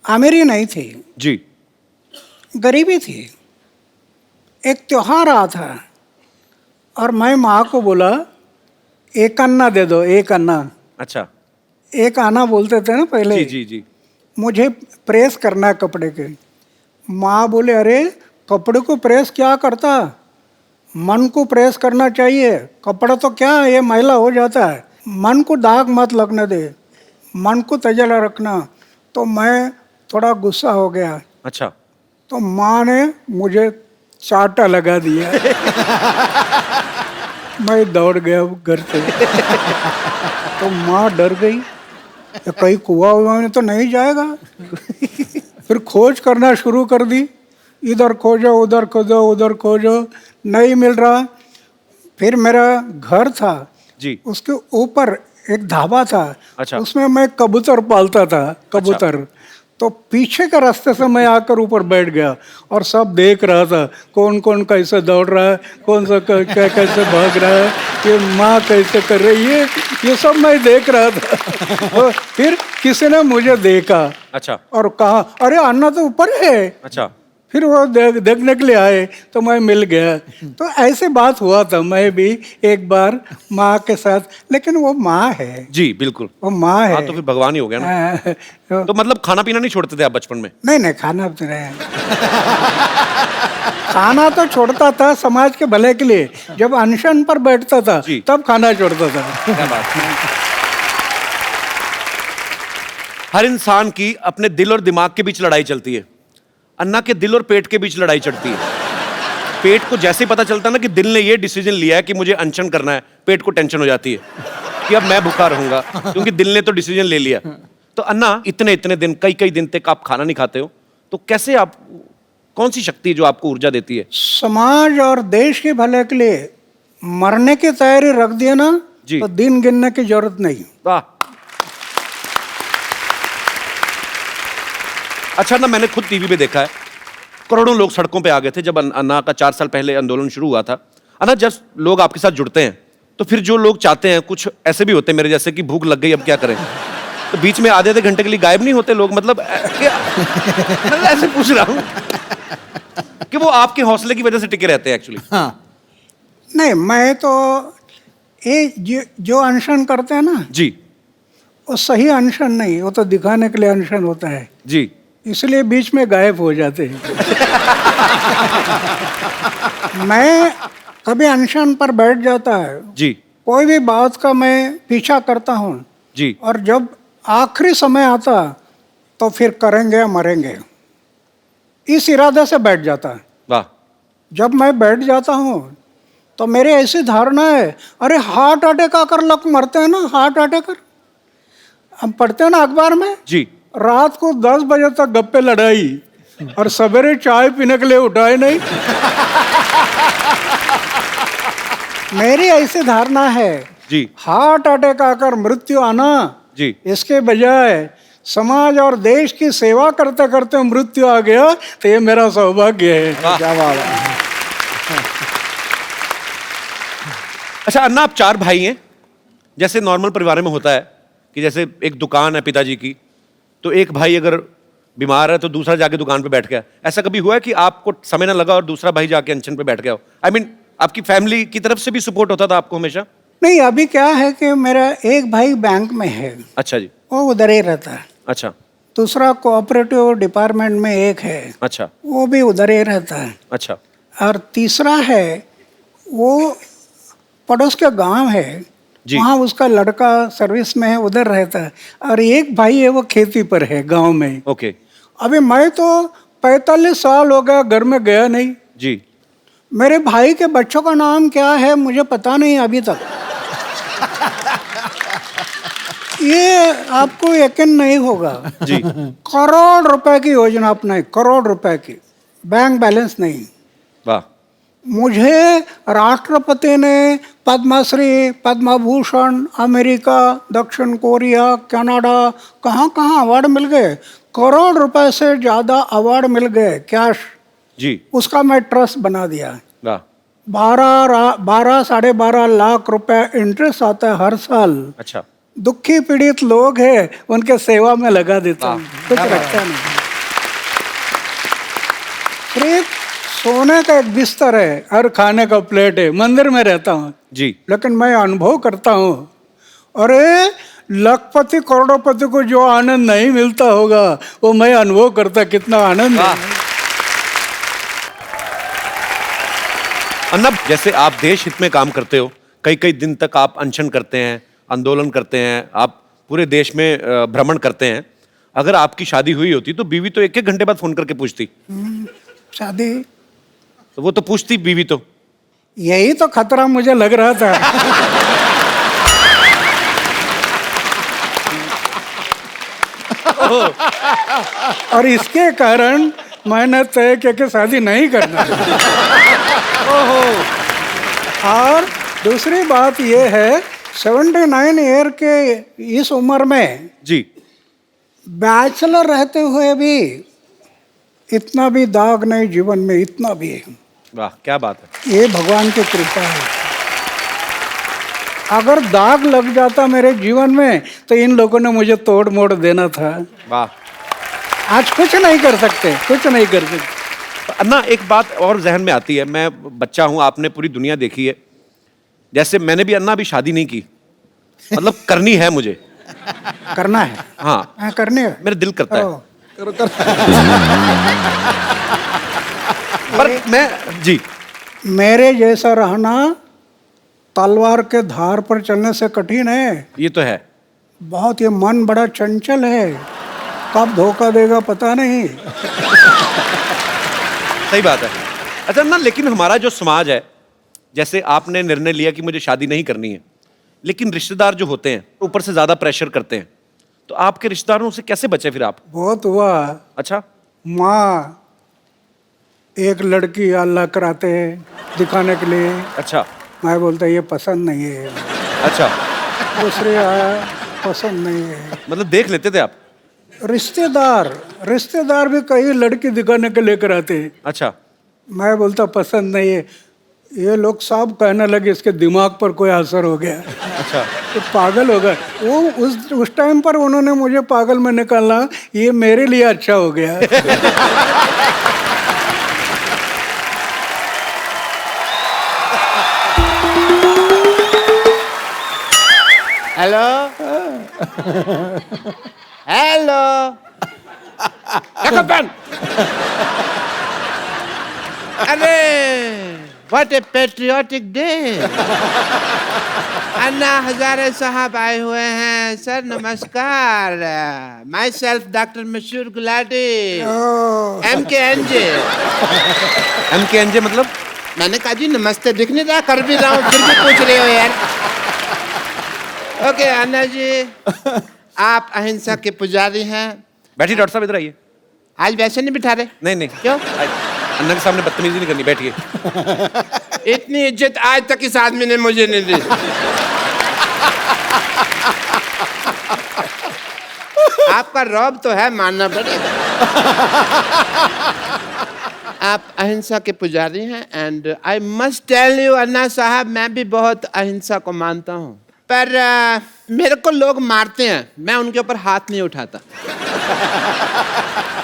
अमीरी नहीं थी, जी गरीबी थी। एक त्योहार आ था और मैं माँ को बोला, एक अन्ना दे दो, एक अन्ना। अच्छा। एक आना बोलते थे ना पहले। जी जी जी। मुझे प्रेस करना है कपड़े के। माँ बोले, अरे कपड़े को प्रेस क्या करता, मन को प्रेस करना चाहिए, कपड़ा तो क्या है, ये मैला हो जाता है, मन को दाग मत लगने दे, मन को तजला रखना। तो मैं थोड़ा गुस्सा हो गया। अच्छा। तो माँ ने मुझे चाटा लगा दिया। मैं दौड़ गया घर से। तो माँ डर गई, कहीं कुआ हुआ में तो नहीं जाएगा। फिर खोज करना शुरू कर दी, इधर खोजो उधर खोजो उधर खोजो, नहीं मिल रहा। फिर मेरा घर था जी। उसके ऊपर एक ढाबा था। अच्छा। उसमें मैं कबूतर पालता था, कबूतर। अच्छा। तो पीछे के रास्ते से मैं आकर ऊपर बैठ गया और सब देख रहा था, कौन कौन कैसे दौड़ रहा है, कौन सा कैसे भाग रहा है, ये माँ कैसे कर रही है, ये सब मैं देख रहा था। और फिर किसी ने मुझे देखा। अच्छा। और कहा, अरे अन्ना तो ऊपर है। अच्छा। फिर वो देखने के लिए आए तो मैं मिल गया। तो ऐसे बात हुआ था मैं भी एक बार माँ के साथ, लेकिन वो माँ है। जी बिल्कुल, वो माँ है। हाँ तो फिर भगवान ही हो गया ना। तो मतलब खाना पीना नहीं छोड़ते थे आप बचपन में? नहीं खाना तो नहीं। खाना तो छोड़ता था समाज के भले के लिए। जब अनशन पर बैठता था तब खाना छोड़ता था। क्या बात है। हर इंसान की अपने दिल और दिमाग के बीच लड़ाई चलती है। अन्ना के दिल और पेट के बीच लड़ाई चढ़ती है। पेट को जैसे ही पता चलता ना कि दिल ने ये डिसीजन लिया है कि मुझे अनशन करना है, पेट को टेंशन हो जाती है कि अब मैं भूखा रहूंगा, क्योंकि दिल ने तो डिसीजन ले लिया। तो अन्ना, इतने इतने दिन, कई कई दिन तक आप खाना नहीं खाते हो, तो कैसे आप, कौन सी शक्ति जो आपको ऊर्जा देती है? समाज और देश के भले के लिए मरने की तैयारी रख दिया ना, तो दिन गिनने की जरूरत नहीं। वाह। अच्छा ना, मैंने खुद टीवी पे देखा है, करोड़ों लोग सड़कों पे आ गए थे जब अन्ना का 4 साल पहले आंदोलन शुरू हुआ था। अन्ना, जब लोग आपके साथ जुड़ते हैं तो फिर जो लोग चाहते हैं, कुछ ऐसे भी होते हैं मेरे जैसे कि भूख लग गई अब क्या करें, तो बीच में आधे घंटे के लिए गायब नहीं होते लोग? मतलब ऐसे पूछ रहा हूँ कि वो आपके हौसले की वजह से टिके रहते हैं एक्चुअली। हाँ। नहीं, मैं तो ये जो अनशन करते हैं ना जी, वो सही अनशन नहीं, वो तो दिखाने के लिए अनशन होता है जी, इसलिए बीच में गायब हो जाते हैं। मैं कभी अनशन पर बैठ जाता है जी, कोई भी बात का मैं पीछा करता हूँ जी, और जब आखिरी समय आता तो फिर करेंगे या मरेंगे, इस इरादे से बैठ जाता है। वाह। जब मैं बैठ जाता हूँ तो मेरी ऐसी धारणा है, अरे हार्ट अटैक आकर लोग मरते हैं ना, हार्ट अटैक कर, हम पढ़ते हैं ना अखबार में, जी। रात को 10 बजे तक गप्पे लड़ाई और सवेरे चाय पीने के लिए उठाए नहीं। मेरी ऐसी धारणा है जी। हार्ट अटैक आकर मृत्यु आना, जी। इसके बजाय समाज और देश की सेवा करते करते मृत्यु आ गया तो ये मेरा सौभाग्य है। क्या बात है। अच्छा अन्ना, आप 4 भाई हैं। जैसे नॉर्मल परिवार में होता है कि जैसे एक दुकान है पिताजी की, तो एक भाई अगर बीमार है तो दूसरा जाके दुकान पे बैठ गया। ऐसा कभी हुआ है कि आपको समय ना लगा और दूसरा भाई जाके अनशन पे बैठ गया हो? आई मीन आपकी फैमिली की तरफ से भी सपोर्ट होता था आपको हमेशा? नहीं, अभी क्या है कि मेरा एक भाई बैंक में है, अच्छा जी। वो उधर ही रहता है। अच्छा। दूसरा कोऑपरेटिव डिपार्टमेंट में एक है, अच्छा। वो भी उधर ही रहता है। अच्छा। और तीसरा है वो पड़ोस के गांव है, वहाँ उसका लड़का सर्विस में है, उधर रहता है। और एक भाई है वो खेती पर है गांव में। ओके। अभी मैं तो 45 साल हो गया घर में गया नहीं जी। मेरे भाई के बच्चों का नाम क्या है मुझे पता नहीं अभी तक। ये आपको यकीन नहीं होगा जी। करोड़ रुपए की योजना अपनाई, करोड़ रुपए की, बैंक बैलेंस नहीं। वाह। मुझे राष्ट्रपति ने पद्मश्री, पद्म भूषण, अमेरिका, दक्षिण कोरिया, कनाडा, कहाँ कहाँ अवार्ड मिल गए, करोड़ रुपए से ज़्यादा अवार्ड मिल गए कैश। जी। उसका मैं ट्रस्ट बना दिया। वाह। 12 साढ़े 12 लाख रुपए इंटरेस्ट आता है हर साल। अच्छा। दुखी पीड़ित लोग हैं उनके सेवा में लगा देता हूँ, कुछ रखता नहीं। सिर्फ सोने का एक बिस्तर है और खाने का प्लेट है, मंदिर में रहता हूँ जी। लेकिन मैं अनुभव करता हूँ, अरे लखपति करोड़पति को जो आनंद नहीं मिलता होगा वो मैं अनुभव करता, कितना आनंद है। अन्ना, जैसे आप देश हित में काम करते हो, कई कई दिन तक आप अनशन करते हैं, आंदोलन करते हैं, आप पूरे देश में भ्रमण करते हैं। अगर आपकी शादी हुई होती तो बीवी तो 1-1 घंटे बाद फोन करके पूछती। शादी तो वो तो पूछती बीवी तो। यही तो खतरा मुझे लग रहा था। और इसके कारण मैंने तय किया कि शादी नहीं करना। और दूसरी बात यह है 79 ईयर के इस उम्र में जी। बैचलर रहते हुए भी इतना भी दाग नहीं जीवन में, इतना भी है। वाह, क्या बात है। ये भगवान की कृपा है। अगर दाग लग जाता मेरे जीवन में तो इन लोगों ने मुझे तोड़ मोड़ देना था। वाह। आज कुछ नहीं कर सकते, कुछ नहीं कर सकते। अन्ना, एक बात और जहन में आती है, मैं बच्चा हूं, आपने पूरी दुनिया देखी है। जैसे मैंने भी अन्ना अभी शादी नहीं की, मतलब करनी है मुझे। करना है? हाँ करनी है, मेरा दिल करता है। करो। पर मैं जी, मेरे जैसा रहना तलवार के धार पर चलने से कठिन है। ये तो है। बहुत, ये मन बड़ा चंचल है, कब धोखा देगा पता नहीं। सही बात है। अच्छा ना, लेकिन हमारा जो समाज है, जैसे आपने निर्णय लिया कि मुझे शादी नहीं करनी है, लेकिन रिश्तेदार जो होते हैं ऊपर से ज्यादा प्रेशर करते हैं, तो आपके रिश्तेदारों से कैसे बचे फिर आप? बहुत हुआ। अच्छा। माँ एक लड़की अल्लाह कराते हैं दिखाने के लिए। अच्छा। मैं बोलता ये पसंद नहीं है। अच्छा। दूसरे आया, पसंद नहीं है। मतलब देख लेते थे आप? रिश्तेदार भी कई लड़की दिखाने के लेकर आते हैं। अच्छा। मैं बोलता पसंद नहीं है। ये लोग सब कहने लगे इसके दिमाग पर कोई असर हो गया। अच्छा। तो पागल हो गया वो। उस टाइम पर उन्होंने मुझे पागल में निकाला, ये मेरे लिए अच्छा हो गया। हेलो। हेलो। अरे What a patriotic day! Anna Hazare साहब आए हुए हैं सर, नमस्कार। माई सेल्फ डॉक्टर मशहूर गुलाटी, MKNJ। MKNJ मतलब? मैंने कहा जी नमस्ते दिख नहीं रहा, कर भी रहा हूँ फिर भी पूछ रहे हो यार। ओके अन्ना जी, आप अहिंसा के पुजारी हैं। बैठिए डॉक्टर साहब, इधर आइए। आज वैसे नहीं बिठा रहे? नहीं नहीं, क्यों? अन्ना के सामने बदतमीजी नहीं करनी, बैठिए। इतनी इज्जत आज तक इस आदमी ने मुझे नहीं दी। आपका रौब तो है, मानना पड़ेगा। आप अहिंसा के पुजारी हैं and I must tell you Anna Sahab, मैं भी बहुत अहिंसा को मानता हूँ, पर मेरे को लोग मारते हैं, मैं उनके ऊपर हाथ नहीं उठाता।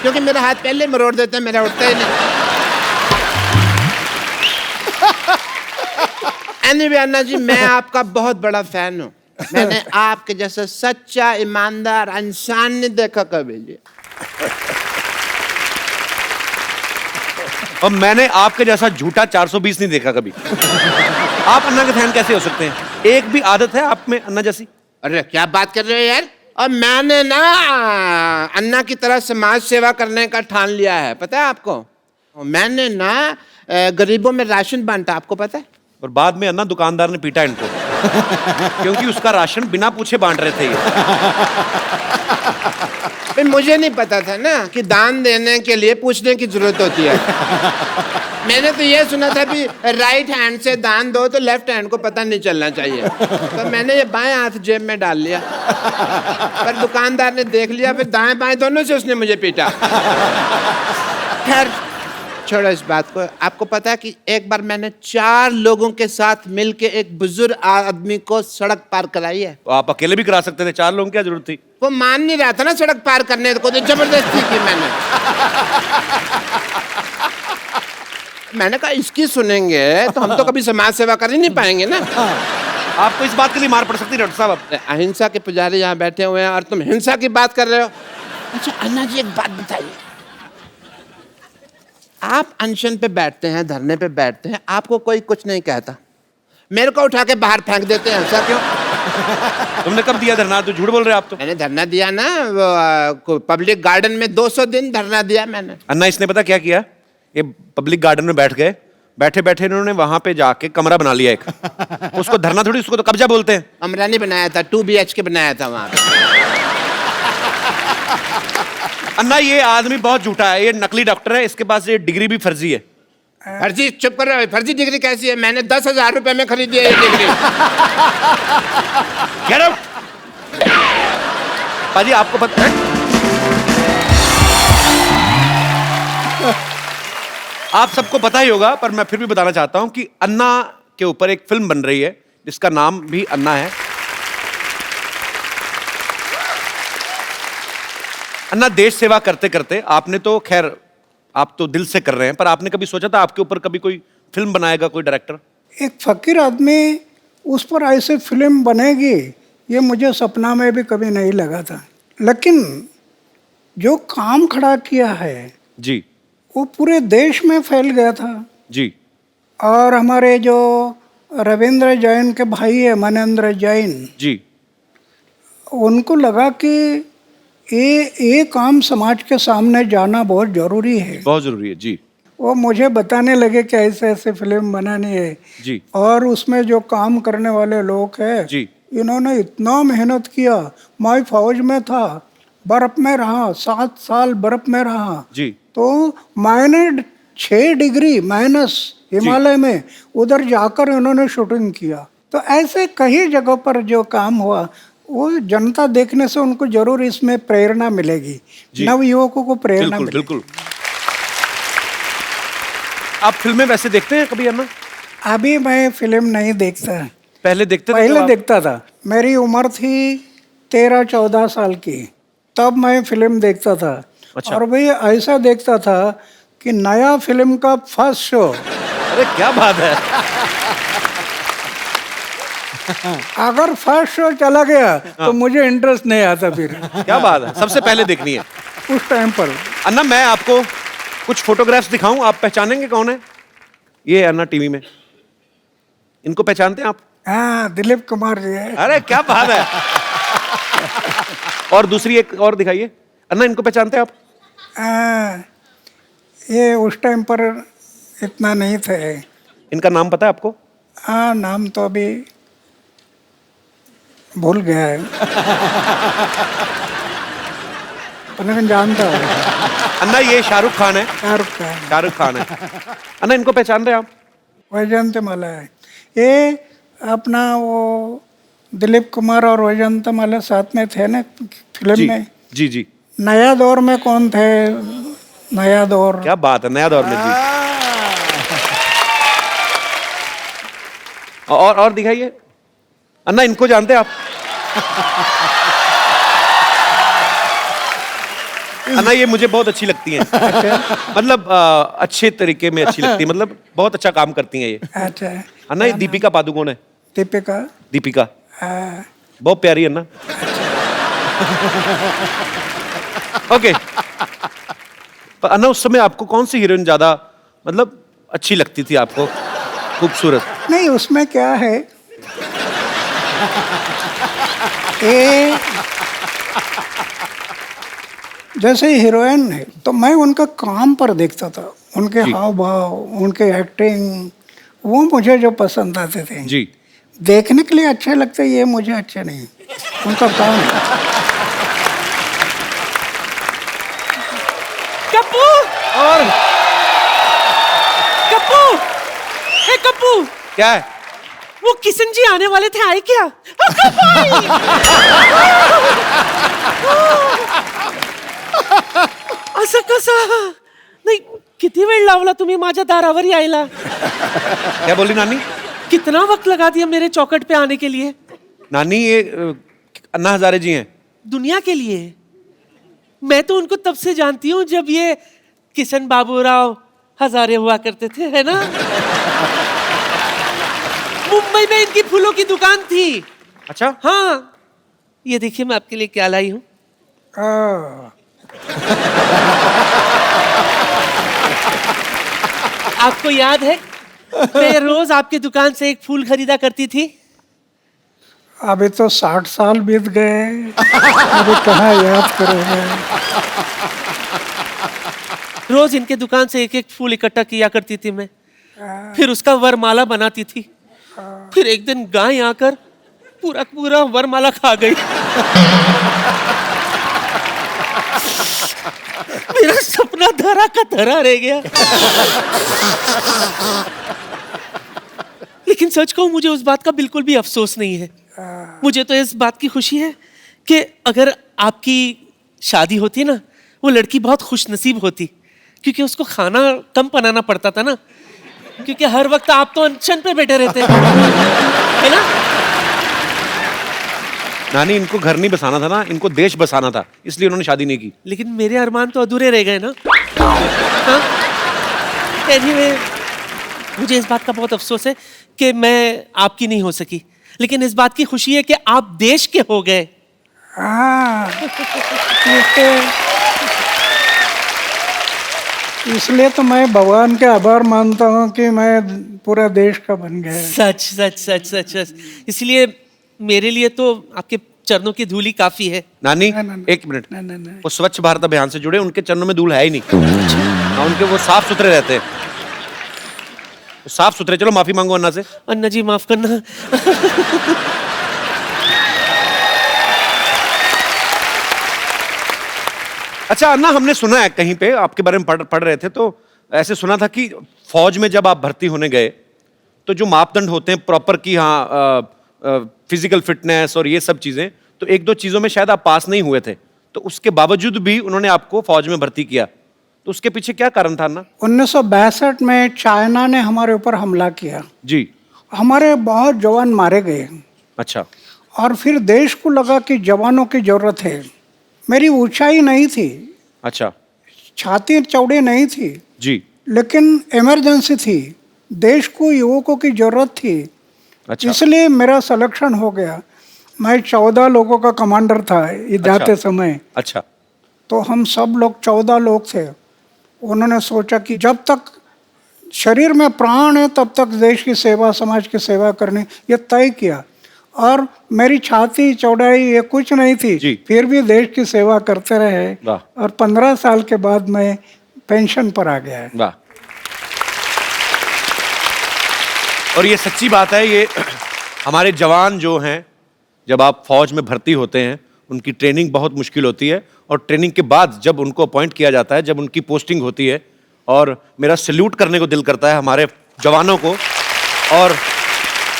क्योंकि मेरा हाथ पहले मरोड़ देते हैं, मेरा उठता ही नहीं। एनीवे अन्ना जी, मैं आपका बहुत बड़ा फैन हूँ। मैंने आपके जैसा सच्चा ईमानदार इंसान नहीं देखा कभी जी। और मैंने आपके जैसा झूठा 420 नहीं देखा कभी। आप अन्ना के फैन कैसे हो सकते हैं? एक भी आदत है आप में अन्ना जैसी? अरे क्या बात कर रहे हो यार। और मैंने ना अन्ना की तरह समाज सेवा करने का ठान लिया है, पता है आपको। मैंने ना गरीबों में राशन बांटा, आपको पता है। और बाद में अन्ना दुकानदार ने पीटा इनको क्योंकि उसका राशन बिना पूछे बांट रहे थे ये। फिर मुझे नहीं पता था ना कि दान देने के लिए पूछने की जरूरत होती है। मैंने तो ये सुना था कि राइट हैंड से दान दो तो लेफ्ट हैंड को पता नहीं चलना चाहिए, तो मैंने ये बाएं हाथ जेब में डाल लिया। पर दुकानदार ने देख लिया, फिर दाएं बाएं दोनों से उसने मुझे पीटा। खैर छोड़ो इस बात को। आपको पता है कि एक बार मैंने 4 लोगों के साथ मिलके एक बुजुर्ग आदमी को सड़क पार कराई है। तो आप अकेले भी करा सकते थे, 4 लोगों की क्या जरूरत थी? वो मान नहीं रहा था ना सड़क पार करने को, तो जबरदस्ती की मैंने। मैंने कहा इसकी सुनेंगे तो हम तो कभी समाज सेवा कर ही नहीं पाएंगे ना। आपको इस बात के लिए मार पड़ सकती है डॉक्टर साहब। अहिंसा के पुजारी यहाँ बैठे हुए हैं और तुम हिंसा की बात कर रहे हो। अच्छा अन्ना जी, एक बात बताइए, आप अनशन पे बैठते हैं, धरने पे बैठते हैं, आपको कोई कुछ नहीं कहता, मेरे को उठा के बाहर फेंक देते हैं, ऐसा क्यों? तुमने कब दिया धरना? तो झूठ बोल रहे हो आप तो। मैंने धरना दिया ना, पब्लिक गार्डन में 200 दिन धरना दिया मैंने। अन्ना इसने पता क्या किया? ये पब्लिक गार्डन में बैठ गए, बैठे बैठे इन्होंने वहां पे जाके कमरा बना लिया एक। उसको धरना थोड़ी, उसको तो कब्जा बोलते हैं। कमरा नहीं बनाया था, 2 BHK बनाया था वहां पे। अन्ना ये आदमी बहुत झूठा है, ये नकली डॉक्टर है, इसके पास ये डिग्री भी फर्जी है। फर्जी? चुप कर रहे हो, फर्जी डिग्री कैसी है? मैंने 10,000 रुपए में खरीदी है ये डिग्री। Get out! पाजी आपको पता है, आप सबको पता ही होगा, पर मैं फिर भी बताना चाहता हूं कि अन्ना के ऊपर एक फिल्म बन रही है जिसका नाम भी अन्ना है। अन्ना, देश सेवा करते करते आपने तो खैर आप तो दिल से कर रहे हैं, पर आपने कभी सोचा था आपके ऊपर कभी कोई फिल्म बनाएगा कोई डायरेक्टर? एक फकीर आदमी उस पर ऐसे फिल्म बनेगी ये मुझे सपना में भी कभी नहीं लगा था। लेकिन जो काम खड़ा किया है जी, वो पूरे देश में फैल गया था जी। और हमारे जो रविंद्र जैन के भाई है मनेंद्र जैन जी, उनको लगा कि ये काम समाज के सामने जाना बहुत जरूरी है, बहुत जरूरी है जी। वो मुझे बताने लगे कि ऐसे ऐसे फिल्म बनानी है जी। और उसमें जो काम करने वाले लोग हैं जी। इन्होंने इतना मेहनत किया। मैं फौज में था, बर्फ में रहा, 7 साल बर्फ में रहा जी। तो मैंने 6 डिग्री माइनस हिमालय में उधर जाकर इन्होंने शूटिंग किया। तो ऐसे कई जगहों पर जो काम हुआ वो जनता देखने से उनको जरूर इसमें प्रेरणा मिलेगी, नव युवकों को प्रेरणा मिलेगी। बिल्कुल। आप फिल्में वैसे देखते हैं कभी अन्ना? अभी मैं फिल्म नहीं देखता, पहले देखते थे? पहले देखता था। मेरी उम्र थी 13-14 साल की, तब मैं फिल्म देखता था। अच्छा। और भाई ऐसा देखता था कि नया फिल्म का फर्स्ट शो। अरे क्या बात है। अगर फर्स्ट शो चला गया तो मुझे इंटरेस्ट नहीं आता फिर। क्या बात है, सबसे पहले देखनी है उस टाइम पर। अन्ना, मैं आपको कुछ फोटोग्राफ्स दिखाऊं, आप पहचानेंगे कौन है? ये अन्ना टीवी में इनको पहचानते हैं आप? हाँ, दिलीप कुमार जी है। अरे क्या बात है। और दूसरी एक और दिखाइए। अन्ना, इनको पहचानते हैं आप? ये उस टाइम पर इतना नहीं थे। इनका नाम पता है आपको? हाँ, नाम तो अभी भूल गया है, लेकिन जानता हूँ। अन्ना, ये शाहरुख खान है। शाहरुख खान। शाहरुख खान है। अन्ना, इनको पहचान रहे हैं आप? वैजयंतीमाला है ये। अपना वो दिलीप कुमार और वैजयंतीमाला साथ में थे ना फिल्म जी में। जी जी। नया दौर में कौन थे? नया दौर। क्या बात है, नया दौर में जी। और दिखाइए। अन्ना, इनको जानते हैं आप? अन्ना, ये मुझे बहुत अच्छी लगती हैं। मतलब अच्छे तरीके में अच्छी लगती है, मतलब बहुत अच्छा काम करती हैं ये। अच्छा। अन्ना, ये दीपिका पादुकोण है। दीपिका। दीपिका हाँ। बहुत प्यारी है अन्ना। ओके। पर अन्ना, उस समय आपको कौन सी हीरोइन ज्यादा मतलब अच्छी लगती थी आपको, खूबसूरत? नहीं, उसमें क्या है, ये जैसे हीरोइन है तो मैं उनका काम पर देखता था, उनके हाव भाव, उनके एक्टिंग, वो मुझे जो पसंद आते थे। जी। देखने के लिए अच्छे लगते, ये मुझे अच्छे नहीं, उनका काम है। कप्पू! और कप्पू! हे कप्पू! क्या है? वो किशन जी आने वाले थे, आए क्या? असं कसं? नाही, किती वेळ लावला तुम्ही माझ्या दारावर यायला? क्या बोली नानी? कितना वक्त लगा दिया मेरे चौखट पे आने के लिए? नानी, ये अन्ना हजारे जी हैं। दुनिया के लिए। मैं तो उनको तब से जानती हूँ जब ये किशन बाबूराव हजारे हुआ करते थे, है ना? मुंबई में इनकी फूलों की दुकान थी। अच्छा। हाँ, ये देखिए मैं आपके लिए क्या लाई हूँ। आपको याद है मैं रोज आपकी दुकान से एक फूल खरीदा करती थी? अभी तो 60 साल बीत गए, अभी कहाँ याद करोगे। रोज इनके दुकान से एक एक फूल इकट्ठा किया करती थी मैं, फिर उसका वरमाला बनाती थी। फिर एक दिन गाय आकर पूरा पूरा वरमाला खा गई। मेरा सपना धरा का धरा रह गया। लेकिन सच कहूं, मुझे उस बात का बिल्कुल भी अफसोस नहीं है। मुझे तो इस बात की खुशी है कि अगर आपकी शादी होती ना, वो लड़की बहुत खुशनसीब होती, क्योंकि उसको खाना कम बनाना पड़ता था ना, क्योंकि हर वक्त आप तो अनशन पे बैठे रहते है ना? नानी, इनको घर नहीं बसाना था ना, इनको देश बसाना था, इसलिए उन्होंने शादी नहीं की। लेकिन मेरे अरमान तो अधूरे रह गए ना। हाँ? Anyway, मुझे इस बात का बहुत अफसोस है कि मैं आपकी नहीं हो सकी, लेकिन इस बात की खुशी है कि आप देश के हो गए। हाँ, इसलिए तो मैं भगवान के आभार मानता हूँ कि मैं पूरा देश का बन गया। सच सच सच सच सच। इसलिए मेरे लिए तो आपके चरणों की धूली काफी है। नानी, ना, एक मिनट। ना। वो स्वच्छ भारत अभियान से जुड़े, उनके चरणों में धूल है ही नहीं। हाँ, उनके वो साफ सुथरे रहते हैं, साफ सुथरे। चलो माफी मांगो अन्ना से। अन्ना जी माफ करना। अच्छा अन्ना, हमने सुना है कहीं पे आपके बारे में पढ़ रहे थे, तो ऐसे सुना था कि फौज में जब आप भर्ती होने गए तो जो मापदंड होते हैं प्रॉपर की, हाँ, फिजिकल फिटनेस और ये सब चीजें, तो एक दो चीजों में शायद आप पास नहीं हुए थे, तो उसके बावजूद भी उन्होंने आपको फौज में भर्ती किया, तो उसके पीछे क्या कारण था अन्ना? 1962 में चाइना ने हमारे ऊपर हमला किया जी। हमारे बहुत जवान मारे गए। अच्छा। और फिर देश को लगा कि जवानों की जरूरत है। मेरी ऊंचाई नहीं थी, अच्छा। छाती चौड़ी नहीं थी जी। लेकिन इमरजेंसी थी, देश को युवकों की जरूरत थी। अच्छा। इसलिए मेरा सिलेक्शन हो गया। मैं 14 लोगों का कमांडर था ये जाते समय। अच्छा। तो हम सब लोग 14 लोग थे। उन्होंने सोचा कि जब तक शरीर में प्राण है तब तक देश की सेवा, समाज की सेवा करनी, ये तय किया। और मेरी छाती चौड़ाई ये कुछ नहीं थी, जी। फिर भी देश की सेवा करते रहे। वाह। और 15 साल के बाद मैं पेंशन पर आ गया है। वाह। और ये सच्ची बात है, ये हमारे जवान जो हैं, जब आप फौज में भर्ती होते हैं, उनकी ट्रेनिंग बहुत मुश्किल होती है, और ट्रेनिंग के बाद जब उनको अपॉइंट किया जाता है, जब उनकी पोस्टिंग होती है, और मेरा सैल्यूट करने को दिल करता है हमारे जवानों को। और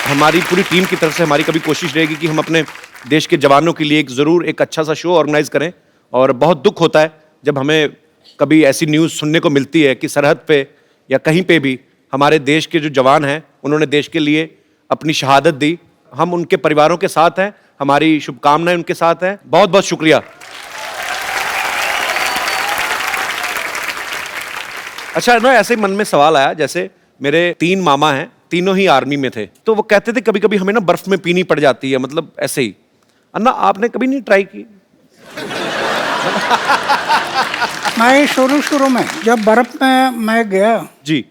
हमारी पूरी टीम की तरफ से हमारी कभी कोशिश रहेगी कि हम अपने देश के जवानों के लिए एक ज़रूर एक अच्छा सा शो ऑर्गेनाइज करें। और बहुत दुख होता है जब हमें कभी ऐसी न्यूज़ सुनने को मिलती है कि सरहद पे या कहीं पे भी हमारे देश के जो जवान हैं, उन्होंने देश के लिए अपनी शहादत दी। हम उनके परिवारों के साथ हैं, हमारी शुभकामनाएं उनके साथ हैं। बहुत बहुत शुक्रिया। अच्छा ना, ऐसे मन में सवाल आया, जैसे मेरे 3 मामा हैं, तीनों ही आर्मी में थे, तो वो कहते थे कभी कभी हमें ना बर्फ में पीनी पड़ जाती है, मतलब ऐसे ही। अन्ना, आपने कभी नहीं ट्राई की? मैं शुरू में जब बर्फ में मैं गया जी,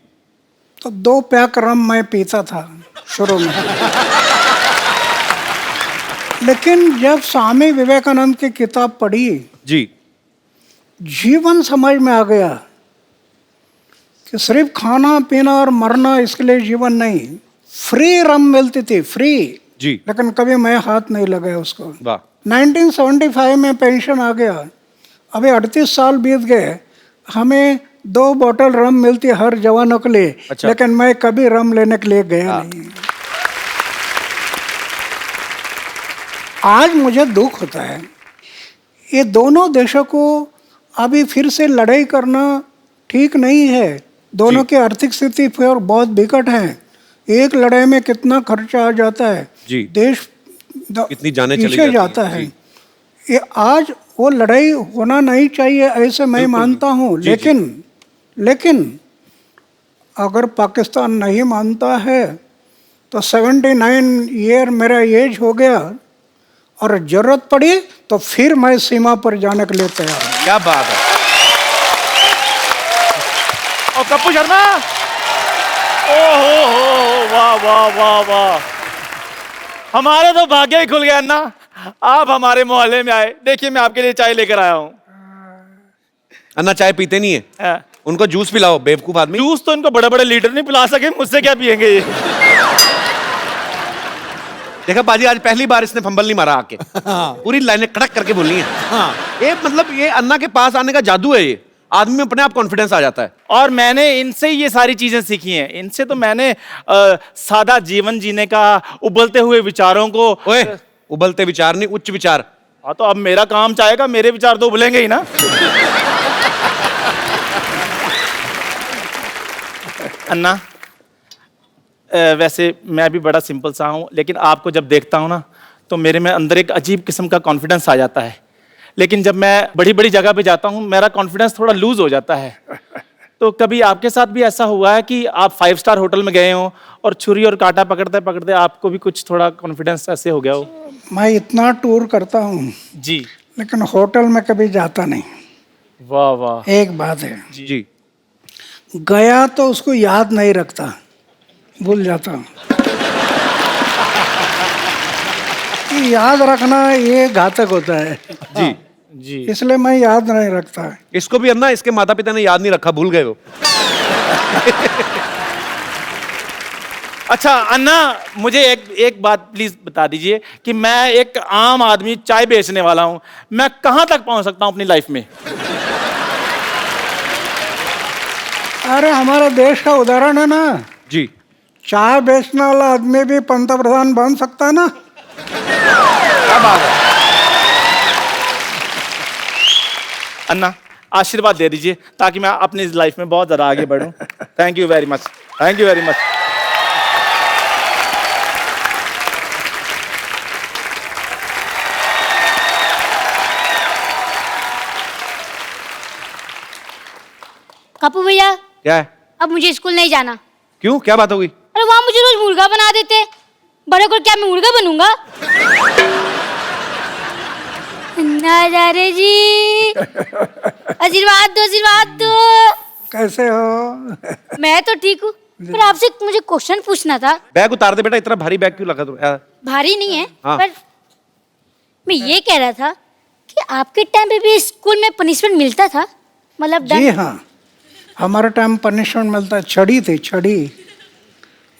तो 2 पैक रम मैं पीता था शुरू में। लेकिन जब स्वामी विवेकानंद की किताब पढ़ी, जी, जीवन समझ में आ गया कि सिर्फ खाना पीना और मरना इसके लिए जीवन नहीं। फ्री रम मिलती थी, फ्री जी, लेकिन कभी मैं हाथ नहीं लगाया उसको। वाह। 1975 में पेंशन आ गया, अभी 38 साल बीत गए, हमें 2 बोतल रम मिलती हर जवानों के लिए। अच्छा। लेकिन मैं कभी रम लेने के लिए गया नहीं। आज मुझे दुख होता है, ये दोनों देशों को अभी फिर से लड़ाई करना ठीक नहीं है। दोनों की आर्थिक स्थिति फिर बहुत विकट है। एक लड़ाई में कितना खर्चा आ जाता है, जी। देश कितनी जानें चली पीछे जाती जाता हैं। है। ये आज वो लड़ाई होना नहीं चाहिए, ऐसे मैं मानता हूँ। लेकिन अगर पाकिस्तान नहीं मानता है तो 79 ईयर मेरा एज हो गया, और जरूरत पड़ी तो फिर मैं सीमा पर जाने के लिए तैयार हूँ। क्या बात है। और कप्पू शर्मा, ओहो, वाह वाह वाह वाह, हमारे तो भाग्य ही खुल गया अन्ना, आप हमारे मोहल्ले में आए। देखिए मैं आपके लिए चाय लेकर आया हूँ। अन्ना चाय पीते नहीं है, उनको जूस पिलाओ, बेवकूफ आदमी। जूस तो इनको बड़े बड़े लीडर नहीं पिला सके, मुझसे क्या पियेंगे ये। देखा बाजी, आज पहली बार इसने फंबल नहीं मारा आके। पूरी लाइनें कड़क करके बोली हैं। ये मतलब ये अन्ना के पास आने का जादू है। ये आदमी में अपने आप कॉन्फिडेंस आ जाता है। और मैंने इनसे ये सारी चीजें सीखी हैं। इनसे तो मैंने सादा जीवन जीने का, उबलते हुए विचारों को। ओए, उबलते विचार नहीं, उच्च विचार। हाँ, तो अब मेरा काम चाहेगा, मेरे विचार तो उबलेंगे ही ना। अन्ना, वैसे मैं भी बड़ा सिंपल सा हूँ, लेकिन आपको जब देखता हूँ ना, तो मेरे में अंदर एक अजीब किस्म का कॉन्फिडेंस आ जाता है। लेकिन जब मैं बड़ी बड़ी जगह पे जाता हूँ, मेरा कॉन्फिडेंस थोड़ा लूज हो जाता है। तो कभी आपके साथ भी ऐसा हुआ है कि आप 5 स्टार होटल में गए हो और छुरी और कांटा पकड़ते पकड़ते आपको भी कुछ थोड़ा कॉन्फिडेंस ऐसे हो गया हो? मैं इतना टूर करता हूँ जी, लेकिन होटल में कभी जाता नहीं। वाह वाह। एक बात है, जी, गया तो उसको याद नहीं रखता, भूल जाता हूँ। याद रखना ये घातक होता है। जी, जी, इसलिए मैं याद नहीं रखता। इसको भी अन्ना, इसके माता पिता ने याद नहीं रखा, भूल गए वो। अच्छा अन्ना, मुझे एक बात प्लीज बता दीजिए कि मैं एक आम आदमी चाय बेचने वाला हूं, मैं कहां तक पहुंच सकता हूं अपनी लाइफ में? अरे हमारे देश का उदाहरण है ना जी, चाय बेचने वाला आदमी भी पंतप्रधान बन सकता है ना। क्या बात है। अन्ना, आशीर्वाद दे दीजिए ताकि मैं अपनी लाइफ में बहुत ज्यादा आगे बढ़ूं। Thank you very much, thank you very much. Kapoor भैया, क्या है? अब मुझे स्कूल नहीं जाना। क्यों, क्या बात हो गई? अरे वहाँ मुझे रोज मुर्गा बना देते, बड़े को क्या मैं मुर्गा बनूंगा? अन्ना जा रे जी, आशीर्वाद दो, आशीर्वाद दो। कैसे हो? मैं तो ठीक हूँ, पर आपसे मुझे क्वेश्चन पूछना था। बैग उतार दे बेटा, इतना भारी बैग क्यों लगा तू? भारी नहीं है, हाँ। पर मैं ये कह रहा था कि आपके टाइम पे भी स्कूल में पनिशमेंट मिलता था, मतलब जी हाँ, हमारे टाइम पनिशमेंट मिलता है। छड़ी थी, छड़ी।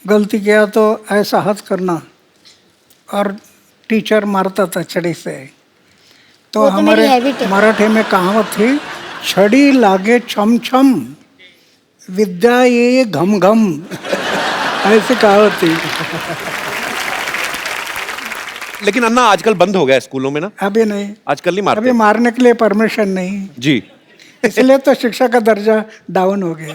गलती किया तो ऐसा हाथ करना और टीचर मारता था छड़ी से। तो वो तो मेरी हमारे हैबिट है। मराठी में कहावत थी, छड़ी लागे छम छम, विद्या ये घम घम। ऐसी कहावत थी। लेकिन अन्ना आजकल बंद हो गया है स्कूलों में ना, अभी नहीं, आजकल नहीं अभी मारते मारने के लिए परमिशन नहीं, जी। इसलिए तो शिक्षा का दर्जा डाउन हो गया।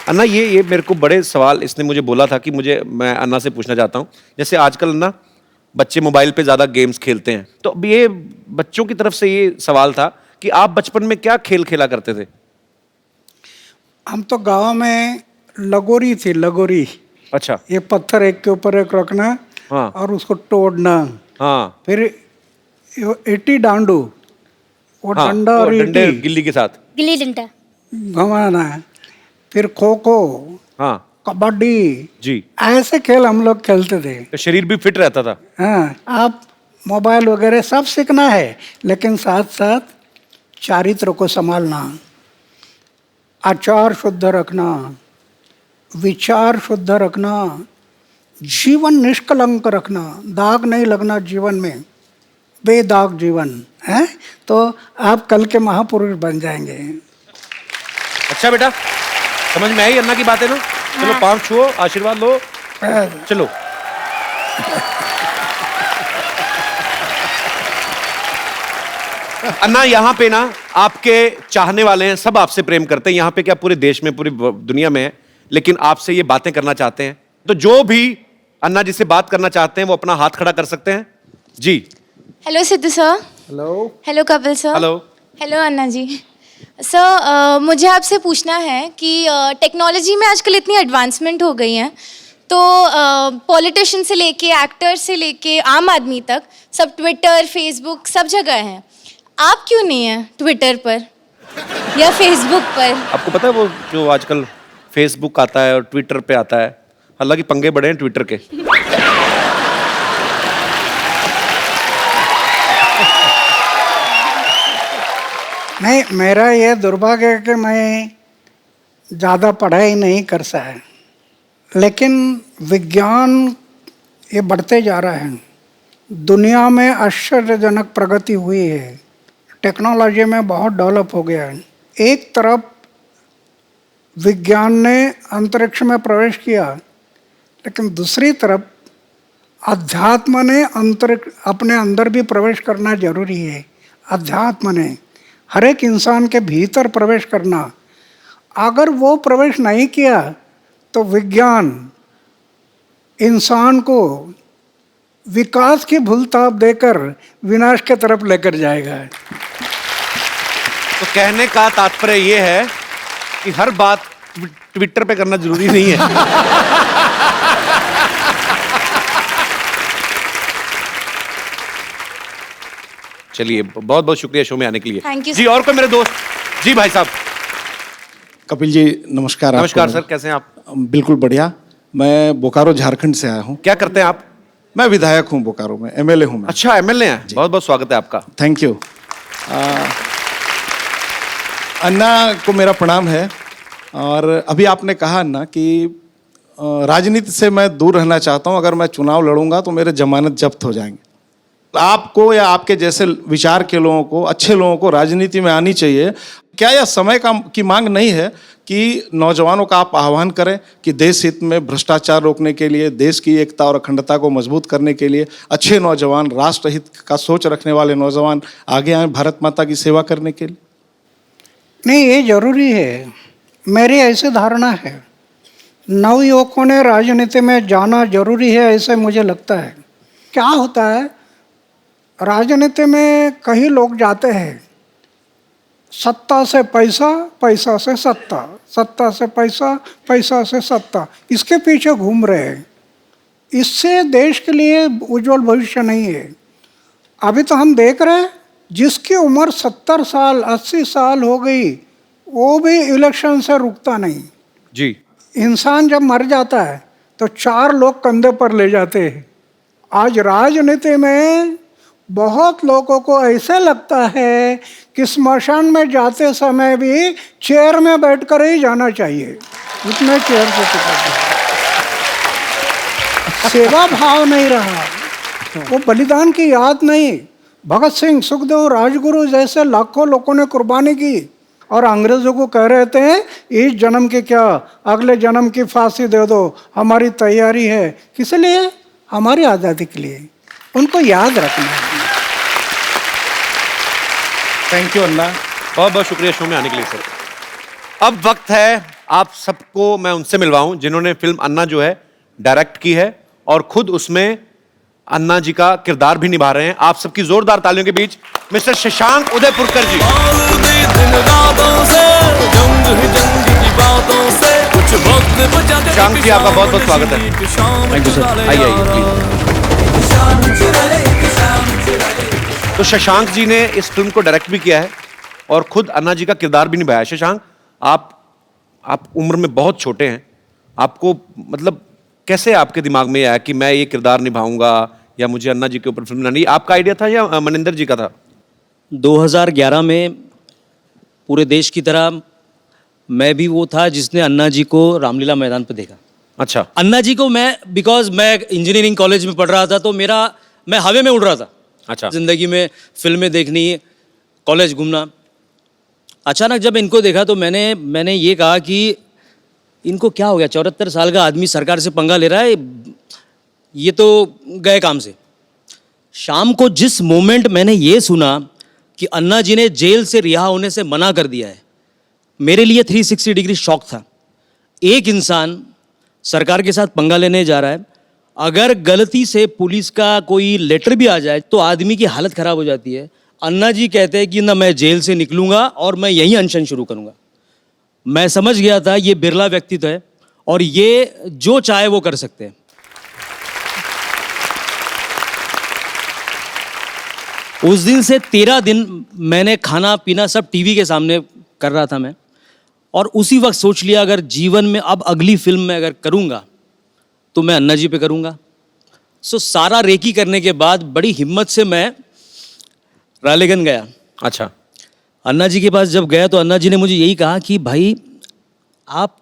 अन्ना ये मेरे को बड़े सवाल इसने मुझे बोला था कि मैं अन्ना से पूछना चाहता हूँ। जैसे आजकल अन्ना बच्चे मोबाइल पे ज्यादा गेम्स खेलते हैं, तो अब ये बच्चों की तरफ से ये सवाल था कि आप बचपन में क्या खेल खेला करते थे? हम तो गांव में लगोरी थी, लगोरी। अच्छा। ये पत्थर एक के ऊपर एक रखना, हाँ। और उसको तोड़ना। हाँ। फिर ईटी डांडू, वो हाँ, डंडा वो और डंडे ईटी गिल्ली के साथ गिल्ली डंडा, घुमाना है। फिर खो खो, हाँ कबड्डी, जी। ऐसे खेल हम लोग खेलते थे। तो शरीर भी फिट रहता था। हाँ, आप मोबाइल वगैरह सब सीखना है, लेकिन साथ साथ चारित्र को संभालना, आचार शुद्ध रखना, विचार शुद्ध रखना, जीवन निष्कलंक रखना, दाग नहीं लगना जीवन में, बेदाग जीवन है, तो आप कल के महापुरुष बन जाएंगे। अच्छा बेटा, समझ में आई अन्ना की बातें ना? चलो पाँव छुओ, आशीर्वाद लो, चलो। अन्ना यहाँ पे ना आपके चाहने वाले हैं, सब आपसे प्रेम करते हैं। यहाँ पे क्या पूरे देश में, पूरी दुनिया में है, लेकिन आपसे ये बातें करना चाहते हैं। तो जो भी अन्ना जी से बात करना चाहते हैं वो अपना हाथ खड़ा कर सकते हैं जी। Hello Sidhu sir. Hello. Hello Kapil sir. Hello. Hello Anna ji. Sir मुझे आपसे पूछना है कि टेक्नोलॉजी में आजकल इतनी एडवांसमेंट हो गई है, तो पॉलिटिशियन से लेके एक्टर से लेके आम आदमी तक सब ट्विटर फेसबुक सब जगह हैं। आप क्यों नहीं हैं ट्विटर पर या फेसबुक पर? आपको पता है वो जो आजकल फेसबुक आता है और ट्विटर पे आता है, हालांकि पंगे बड़े हैं ट्विटर के। नहीं, मेरा ये दुर्भाग्य है कि मैं ज़्यादा पढ़ाई नहीं कर सका, लेकिन विज्ञान ये बढ़ते जा रहा है। दुनिया में आश्चर्यजनक प्रगति हुई है, टेक्नोलॉजी में बहुत डेवलप हो गया है। एक तरफ विज्ञान ने अंतरिक्ष में प्रवेश किया, लेकिन दूसरी तरफ अध्यात्म ने अंतरिक्ष अपने अंदर भी प्रवेश करना जरूरी है। अध्यात्म ने हर एक इंसान के भीतर प्रवेश करना, अगर वो प्रवेश नहीं किया तो विज्ञान इंसान को विकास की भूलताप देकर विनाश की तरफ लेकर जाएगा। तो कहने का तात्पर्य ये है कि हर बात ट्विटर पे करना जरूरी नहीं है। चलिए, बहुत बहुत शुक्रिया शो में आने के लिए। Thank you, ji. sir. और कोई मेरे दोस्त? जी भाई साहब। कपिल जी नमस्कार। नमस्कार आपको। सर, कैसे हैं आप? बिल्कुल बढ़िया। मैं बोकारो झारखंड से आया हूँ। क्या करते हैं आप? मैं विधायक हूँ बोकारो में, एमएलए हूँ मैं। अच्छा, एमएलए हैं। बहुत बहुत स्वागत है आपका। Thank you. अन्ना को मेरा प्रणाम है। और अभी आपने कहा अन्ना कि राजनीति से मैं दूर रहना चाहता हूँ, अगर मैं चुनाव लड़ूंगा तो मेरे जमानत जब्त हो जाएंगे। आपको या आपके जैसे विचार के लोगों को, अच्छे लोगों को राजनीति में आनी चाहिए। क्या यह समय की मांग नहीं है कि नौजवानों का आप आह्वान करें कि देश हित में भ्रष्टाचार रोकने के लिए, देश की एकता और अखंडता को मजबूत करने के लिए अच्छे नौजवान, राष्ट्रहित का सोच रखने वाले नौजवान आगे आए भारत माता की सेवा करने के लिए? नहीं, ये जरूरी है। मेरी ऐसी धारणा है, नवयुवकों ने राजनीति में जाना जरूरी है, ऐसे मुझे लगता है। क्या होता है, राजनीति में कई लोग जाते हैं सत्ता से पैसा, पैसा से सत्ता, सत्ता से पैसा, पैसा से सत्ता, इसके पीछे घूम रहे हैं। इससे देश के लिए उज्जवल भविष्य नहीं है। अभी तो हम देख रहे हैं जिसकी उम्र 70 साल 80 साल हो गई वो भी इलेक्शन से रुकता नहीं। जी। इंसान जब मर जाता है तो 4 लोग कंधे पर ले जाते हैं। आज राजनीति में बहुत लोगों को ऐसे लगता है कि स्मशान में जाते समय भी चेयर में बैठकर ही जाना चाहिए, इतने चेयर से सेवा भाव नहीं रहा, वो बलिदान की याद नहीं। भगत सिंह, सुखदेव, राजगुरु जैसे लाखों लोगों ने कुर्बानी की और अंग्रेजों को कह रहे थे इस जन्म के क्या अगले जन्म की फांसी दे दो, हमारी तैयारी है। किस लिए? हमारी आज़ादी के लिए। उनको याद रखना है। थैंक यू अन्ना, बहुत बहुत शुक्रिया शो में आने के लिए सर। अब वक्त है आप सबको मैं उनसे मिलवाऊं जिन्होंने फिल्म अन्ना जो है डायरेक्ट की है और खुद उसमें अन्ना जी का किरदार भी निभा रहे हैं। आप सबकी जोरदार तालियों के बीच मिस्टर शशांक उदयपुरकर जी। शशांक जी आपका बहुत बहुत स्वागत है। Thank you sir. आइए आइए प्लीज। तो शशांक जी ने इस फिल्म को डायरेक्ट भी किया है और खुद अन्ना जी का किरदार भी निभाया। शशांक, आप उम्र में बहुत छोटे हैं, आपको मतलब कैसे आपके दिमाग में आया कि मैं ये किरदार निभाऊंगा या मुझे अन्ना जी के ऊपर फिल्म बनानी? आपका आइडिया था या मनिंदर जी का था? 2011 में पूरे देश की तरह मैं भी वो था जिसने अन्ना जी को रामलीला मैदान पर देखा। अच्छा। अन्ना जी को बिकॉज मैं इंजीनियरिंग कॉलेज में पढ़ रहा था तो मैं हवा में उड़ रहा था। अच्छा। जिंदगी में फिल्में देखनी, कॉलेज घूमना। अचानक जब इनको देखा तो मैंने ये कहा कि इनको क्या हो गया, 74 साल का आदमी सरकार से पंगा ले रहा है, ये तो गए काम से। शाम को जिस मोमेंट मैंने ये सुना कि अन्ना जी ने जेल से रिहा होने से मना कर दिया है, मेरे लिए 360 डिग्री शॉक था। एक इंसान सरकार के साथ पंगा लेने जा रहा है, अगर गलती से पुलिस का कोई लेटर भी आ जाए तो आदमी की हालत खराब हो जाती है। अन्ना जी कहते हैं कि ना मैं जेल से निकलूंगा और मैं यहीं अनशन शुरू करूंगा। मैं समझ गया था ये बिरला व्यक्तित्व है और ये जो चाहे वो कर सकते हैं। उस दिन से 13 दिन मैंने खाना पीना सब टीवी के सामने कर रहा था मैं, और उसी वक्त सोच लिया अगर जीवन में अब अगली फिल्म में अगर करूंगा तो मैं अन्ना जी पे करूंगा। सो सारा रेकी करने के बाद बड़ी हिम्मत से मैं रालेगन गया। अच्छा। अन्ना जी के पास जब गया तो अन्ना जी ने मुझे यही कहा कि भाई आप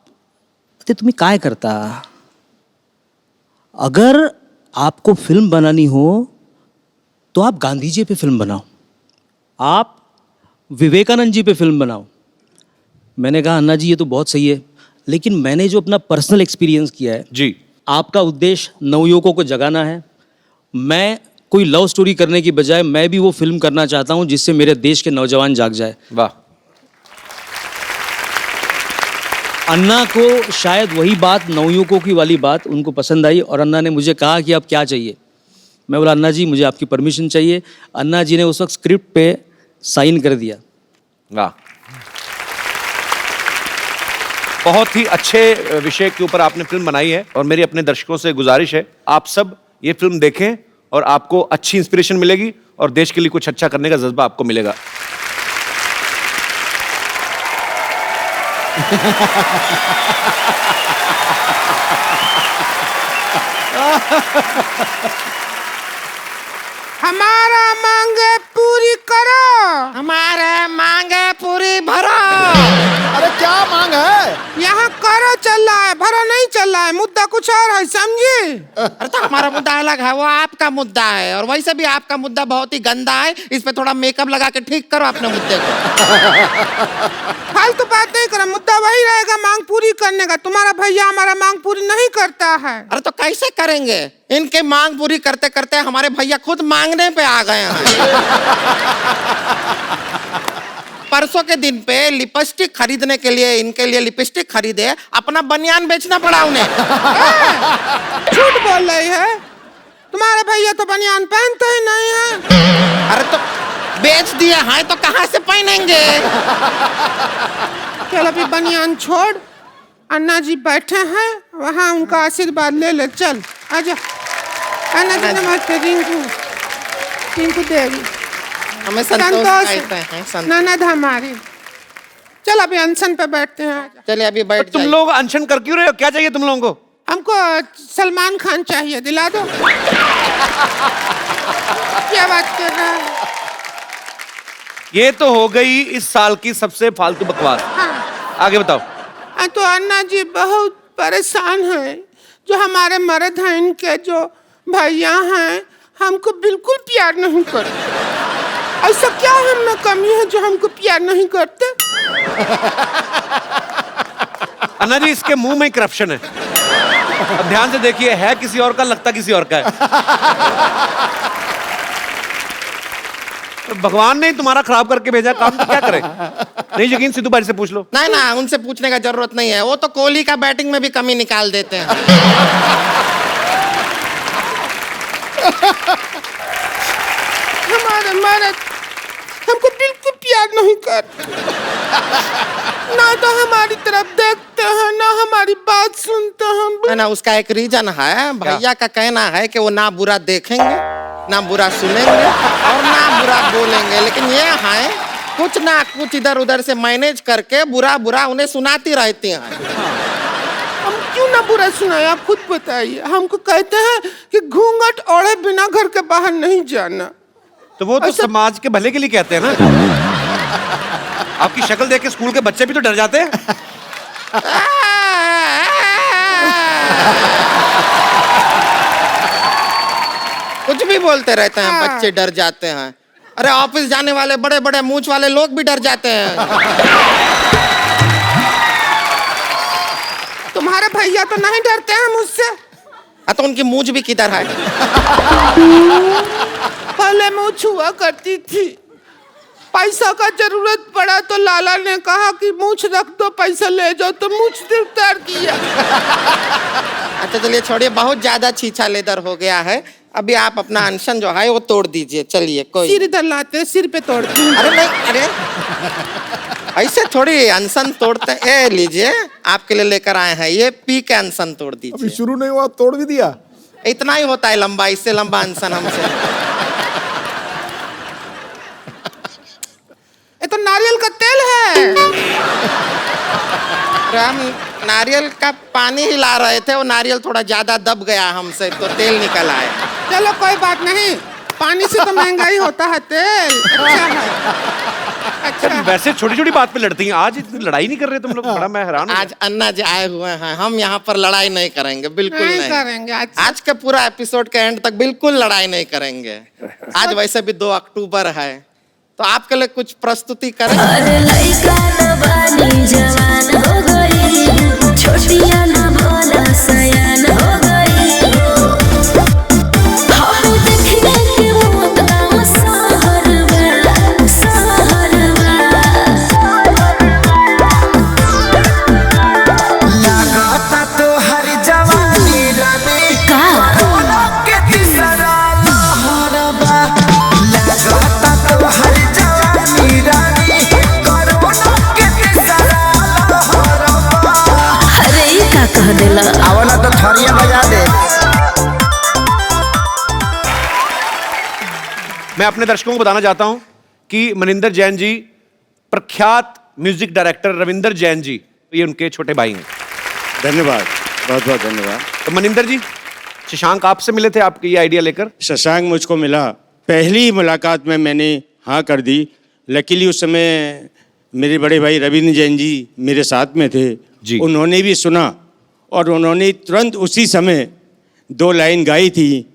तुम्हें काय करता, अगर आपको फिल्म बनानी हो तो आप गांधी जी पे फिल्म बनाओ, आप विवेकानंद जी पे फिल्म बनाओ। मैंने कहा अन्ना जी ये तो बहुत सही है, लेकिन मैंने जो अपना पर्सनल एक्सपीरियंस किया है जी, आपका उद्देश्य नवयुवकों को जगाना है। मैं कोई लव स्टोरी करने की बजाय मैं भी वो फिल्म करना चाहता हूं जिससे मेरे देश के नौजवान जाग जाए। वाह। अन्ना को शायद वही बात, नवयुवकों की वाली बात उनको पसंद आई और अन्ना ने मुझे कहा कि अब क्या चाहिए। मैं बोला अन्ना जी मुझे आपकी परमिशन चाहिए। अन्ना जी ने उस वक्त स्क्रिप्ट पे साइन कर दिया। वाह, बहुत ही अच्छे विषय के ऊपर आपने फिल्म बनाई है और मेरी अपने दर्शकों से गुजारिश है आप सब ये फिल्म देखें और आपको अच्छी इंस्पिरेशन मिलेगी और देश के लिए कुछ अच्छा करने का जज्बा आपको मिलेगा। हमारा मांगे पूरी करो, हमारे मांगे पूरी भरो। अरे क्या मांग है? यहाँ करो चल रहा है, भरो नहीं चल रहा है, मुद्दा कुछ और है, समझे? अरे तो हमारा मुद्दा अलग है, वो आपका मुद्दा है, और वैसे भी आपका मुद्दा बहुत ही गंदा है, इस पे थोड़ा मेकअप लगा के ठीक करो अपने मुद्दे को। फालतू बात नहीं करो, मुद्दा वही रहेगा मांग पूरी करने का। तुम्हारा भैया हमारा मांग पूरी नहीं करता है। अरे तो कैसे करेंगे? इनके मांग पूरी करते करते हमारे भैया खुद मांगने पे आ गए हैं। परसों के दिन पे लिपस्टिक खरीदने के लिए इनके लिए लिपस्टिक खरीदे, अपना बनियान बेचना पड़ा उन्हें। झूठ बोल रही है, तुम्हारे भैया तो बनियान पहनते ही नहीं है। अरे तो बेच दिए हैं तो कहाँ से पहनेंगे? चल अभी बनियान छोड़, अन्ना जी बैठे हैं वहाँ, उनका आशीर्वाद ले ले। चल आजा। अन्ना जी नमस्ते। रिंकू देवी हमें संतोष कहते हैं, संतोष। ननद हमारी। चल अभी अनशन पे बैठते हैं। चलिए अभी बैठ तुम लोग अनशन कर क्यों रहे हो? क्या चाहिए तुम लोगों को? हमको सलमान खान चाहिए, दिला दो। क्या बात कर रहा है? ये तो हो गई इस साल की सबसे फालतू बकवास। आगे बताओ। तो अन्ना जी बहुत परेशान हैं, जो हमारे मर्द हैं, इनके जो भैया हैं, हमको बिल्कुल प्यार नहीं करते। ऐसा क्या हम में कमी है जो हमको प्यार नहीं करते? अन्ना जी, इसके मुंह में करप्शन है। अब ध्यान से देखिए, है किसी और का, लगता किसी और का है। तो भगवान ने तुम्हारा खराब करके भेजा काम, तो क्या करे? नहीं यकीन, सिद्धू भाई से पूछ लो। नहीं ना, उनसे पूछने का जरूरत नहीं है, वो तो कोहली का बैटिंग में भी कमी निकाल देते हैं। हमारे मर्द हमको बिल्कुल प्यार नहीं करते, ना तो हमारी तरफ देखते हैं, ना हमारी बात सुनते हैं। ना उसका एक रीजन है, भैया का कहना है कि वो ना बुरा देखेंगे, ना बुरा सुनेंगे और ना बुरा बोलेंगे, लेकिन ये है कुछ ना कुछ इधर उधर से मैनेज करके बुरा बुरा उन्हें सुनाती रहती हैं। हम क्यों ना बुरा सुनाए, आप खुद बताइए। हमको कहते हैं कि घूंघट ओढ़े बिना घर के बाहर नहीं जाना। तो वो तो समाज के भले के लिए कहते हैं ना। आपकी शक्ल देख के स्कूल के बच्चे भी तो डर जाते हैं। कुछ भी बोलते रहते हैं, बच्चे डर जाते हैं। अरे ऑफिस जाने वाले बड़े बड़े मूंछ वाले लोग भी डर जाते हैं। तुम्हारे भैया तो नहीं डरते हैं मुझसे। तो उनकी मूंछ भी किधर है? पहले मूंछ हुआ करती थी, पैसा का जरूरत पड़ा तो लाला ने कहा कि मूंछ रख दो, पैसा ले जाओ, तो मूंछ उतार दिया। अच्छा चलिए छोड़िए, बहुत ज्यादा छीछा लेदर हो गया है। अभी आप अपना अनशन जो है वो तोड़ दीजिए। चलिए कोई सिर इधर लाते, सिर पे तोड़ते हैं। अरे नहीं, अरे ऐसे थोड़ी अनशन तोड़ते। ए लीजिए, आपके लिए लेकर आए हैं, ये पी के अनशन तोड़ दीजिए। अभी शुरू नहीं हुआ, तोड़ भी दिया। इतना ही होता है लंबा, इससे लंबा अनशन हमसे। ये तो नारियल का तेल है। हम नारियल का पानी ही ला रहे थे, वो नारियल थोड़ा ज्यादा दब गया हमसे, तो तेल निकल आया। चलो कोई बात नहीं, पानी से तो महंगा ही होता है तेल। अच्छा है। अच्छा। वैसे छोटी छोटी बात पे लड़ती हैं, आज इतनी लड़ाई नहीं कर रहे तुम लोग? बड़ा मैं हैरान हूं। आज अन्ना जी आए हुए हैं, हम यहाँ पर लड़ाई नहीं करेंगे, बिल्कुल नहीं करेंगे। आज के पूरा एपिसोड के एंड तक बिल्कुल लड़ाई नहीं करेंगे। आज वैसे भी 2 अक्टूबर है, तो आपके लिए कुछ प्रस्तुति करें। आवला तो थरिया बजा दे। मैं अपने दर्शकों को बताना चाहता हूं कि मनिंदर जैन जी प्रख्यात म्यूजिक डायरेक्टर रविंदर जैन जी, ये उनके छोटे भाई हैं। धन्यवाद, बहुत बहुत धन्यवाद। तो मनिंदर जी, शशांक आपसे मिले थे आपके ये आइडिया लेकर? शशांक मुझको मिला, पहली मुलाकात में मैंने हाँ कर दी। लकीली उस समय मेरे बड़े भाई रविंद्र जैन जी मेरे साथ में थे जी। उन्होंने भी सुना और उन्होंने तुरंत उसी समय 2 लाइन गाई थी,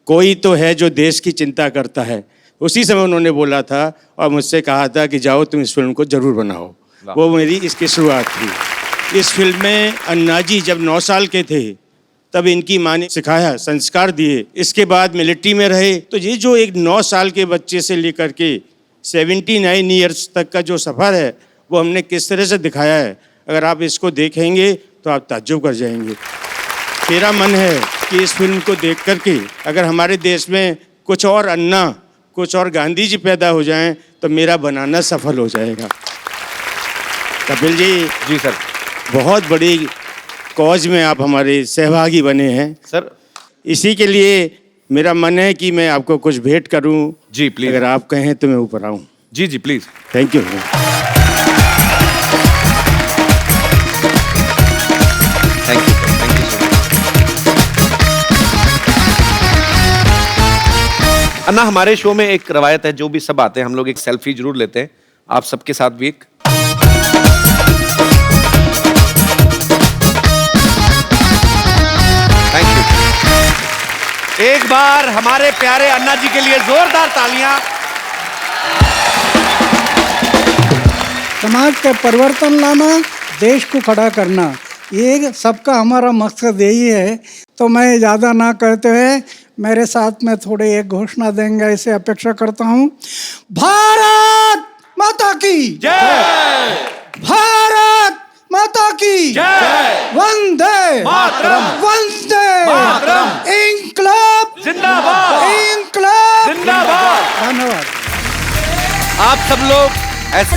कोई तो है जो देश की चिंता करता है। उसी समय उन्होंने बोला था और मुझसे कहा था कि जाओ तुम इस फिल्म को ज़रूर बनाओ। वो मेरी इसकी शुरुआत थी। इस फिल्म में अन्ना जी जब 9 साल के थे तब इनकी माँ ने सिखाया, संस्कार दिए। इसके बाद मिलिट्री में रहे। तो ये जो एक 9 साल के बच्चे से लेकर के 79 ईयर्स तक का जो सफ़र है वो हमने किस तरह से दिखाया है, अगर आप इसको देखेंगे तो आप ताज्जुब कर जाएंगे। मेरा मन है कि इस फिल्म को देख करके अगर हमारे देश में कुछ और अन्ना, कुछ और गांधी जी पैदा हो जाएं तो मेरा बनाना सफल हो जाएगा। कपिल जी सर, बहुत बड़ी कॉज में आप हमारे सहभागी बने हैं सर। इसी के लिए मेरा मन है कि मैं आपको कुछ भेंट करूं। जी प्लीज, अगर आप कहें तो मैं ऊपर आऊं। जी जी please. Thank you. Thank you sir, thank you sir. Anna, हमारे शो में एक रवायत है, जो भी सब आते हैं हम लोग एक सेल्फी जरूर लेते हैं, आप सबके साथ भी एक। Thank you. एक बार हमारे प्यारे अन्ना जी के लिए जोरदार तालियां। समाज के परिवर्तन लाना, देश को खड़ा करना, ये सबका हमारा मकसद यही है। तो मैं ज़्यादा ना कहते हुए मेरे साथ में थोड़ी एक घोषणा देंगे, इसे अपेक्षा करता हूँ। भारत माता की जय! भारत माता की जय! वंदे मातरम! वंदे मातरम! इंकलाब जिंदाबाद! इंकलाब जिंदाबाद! धन्यवाद। आप सब लोग ऐसे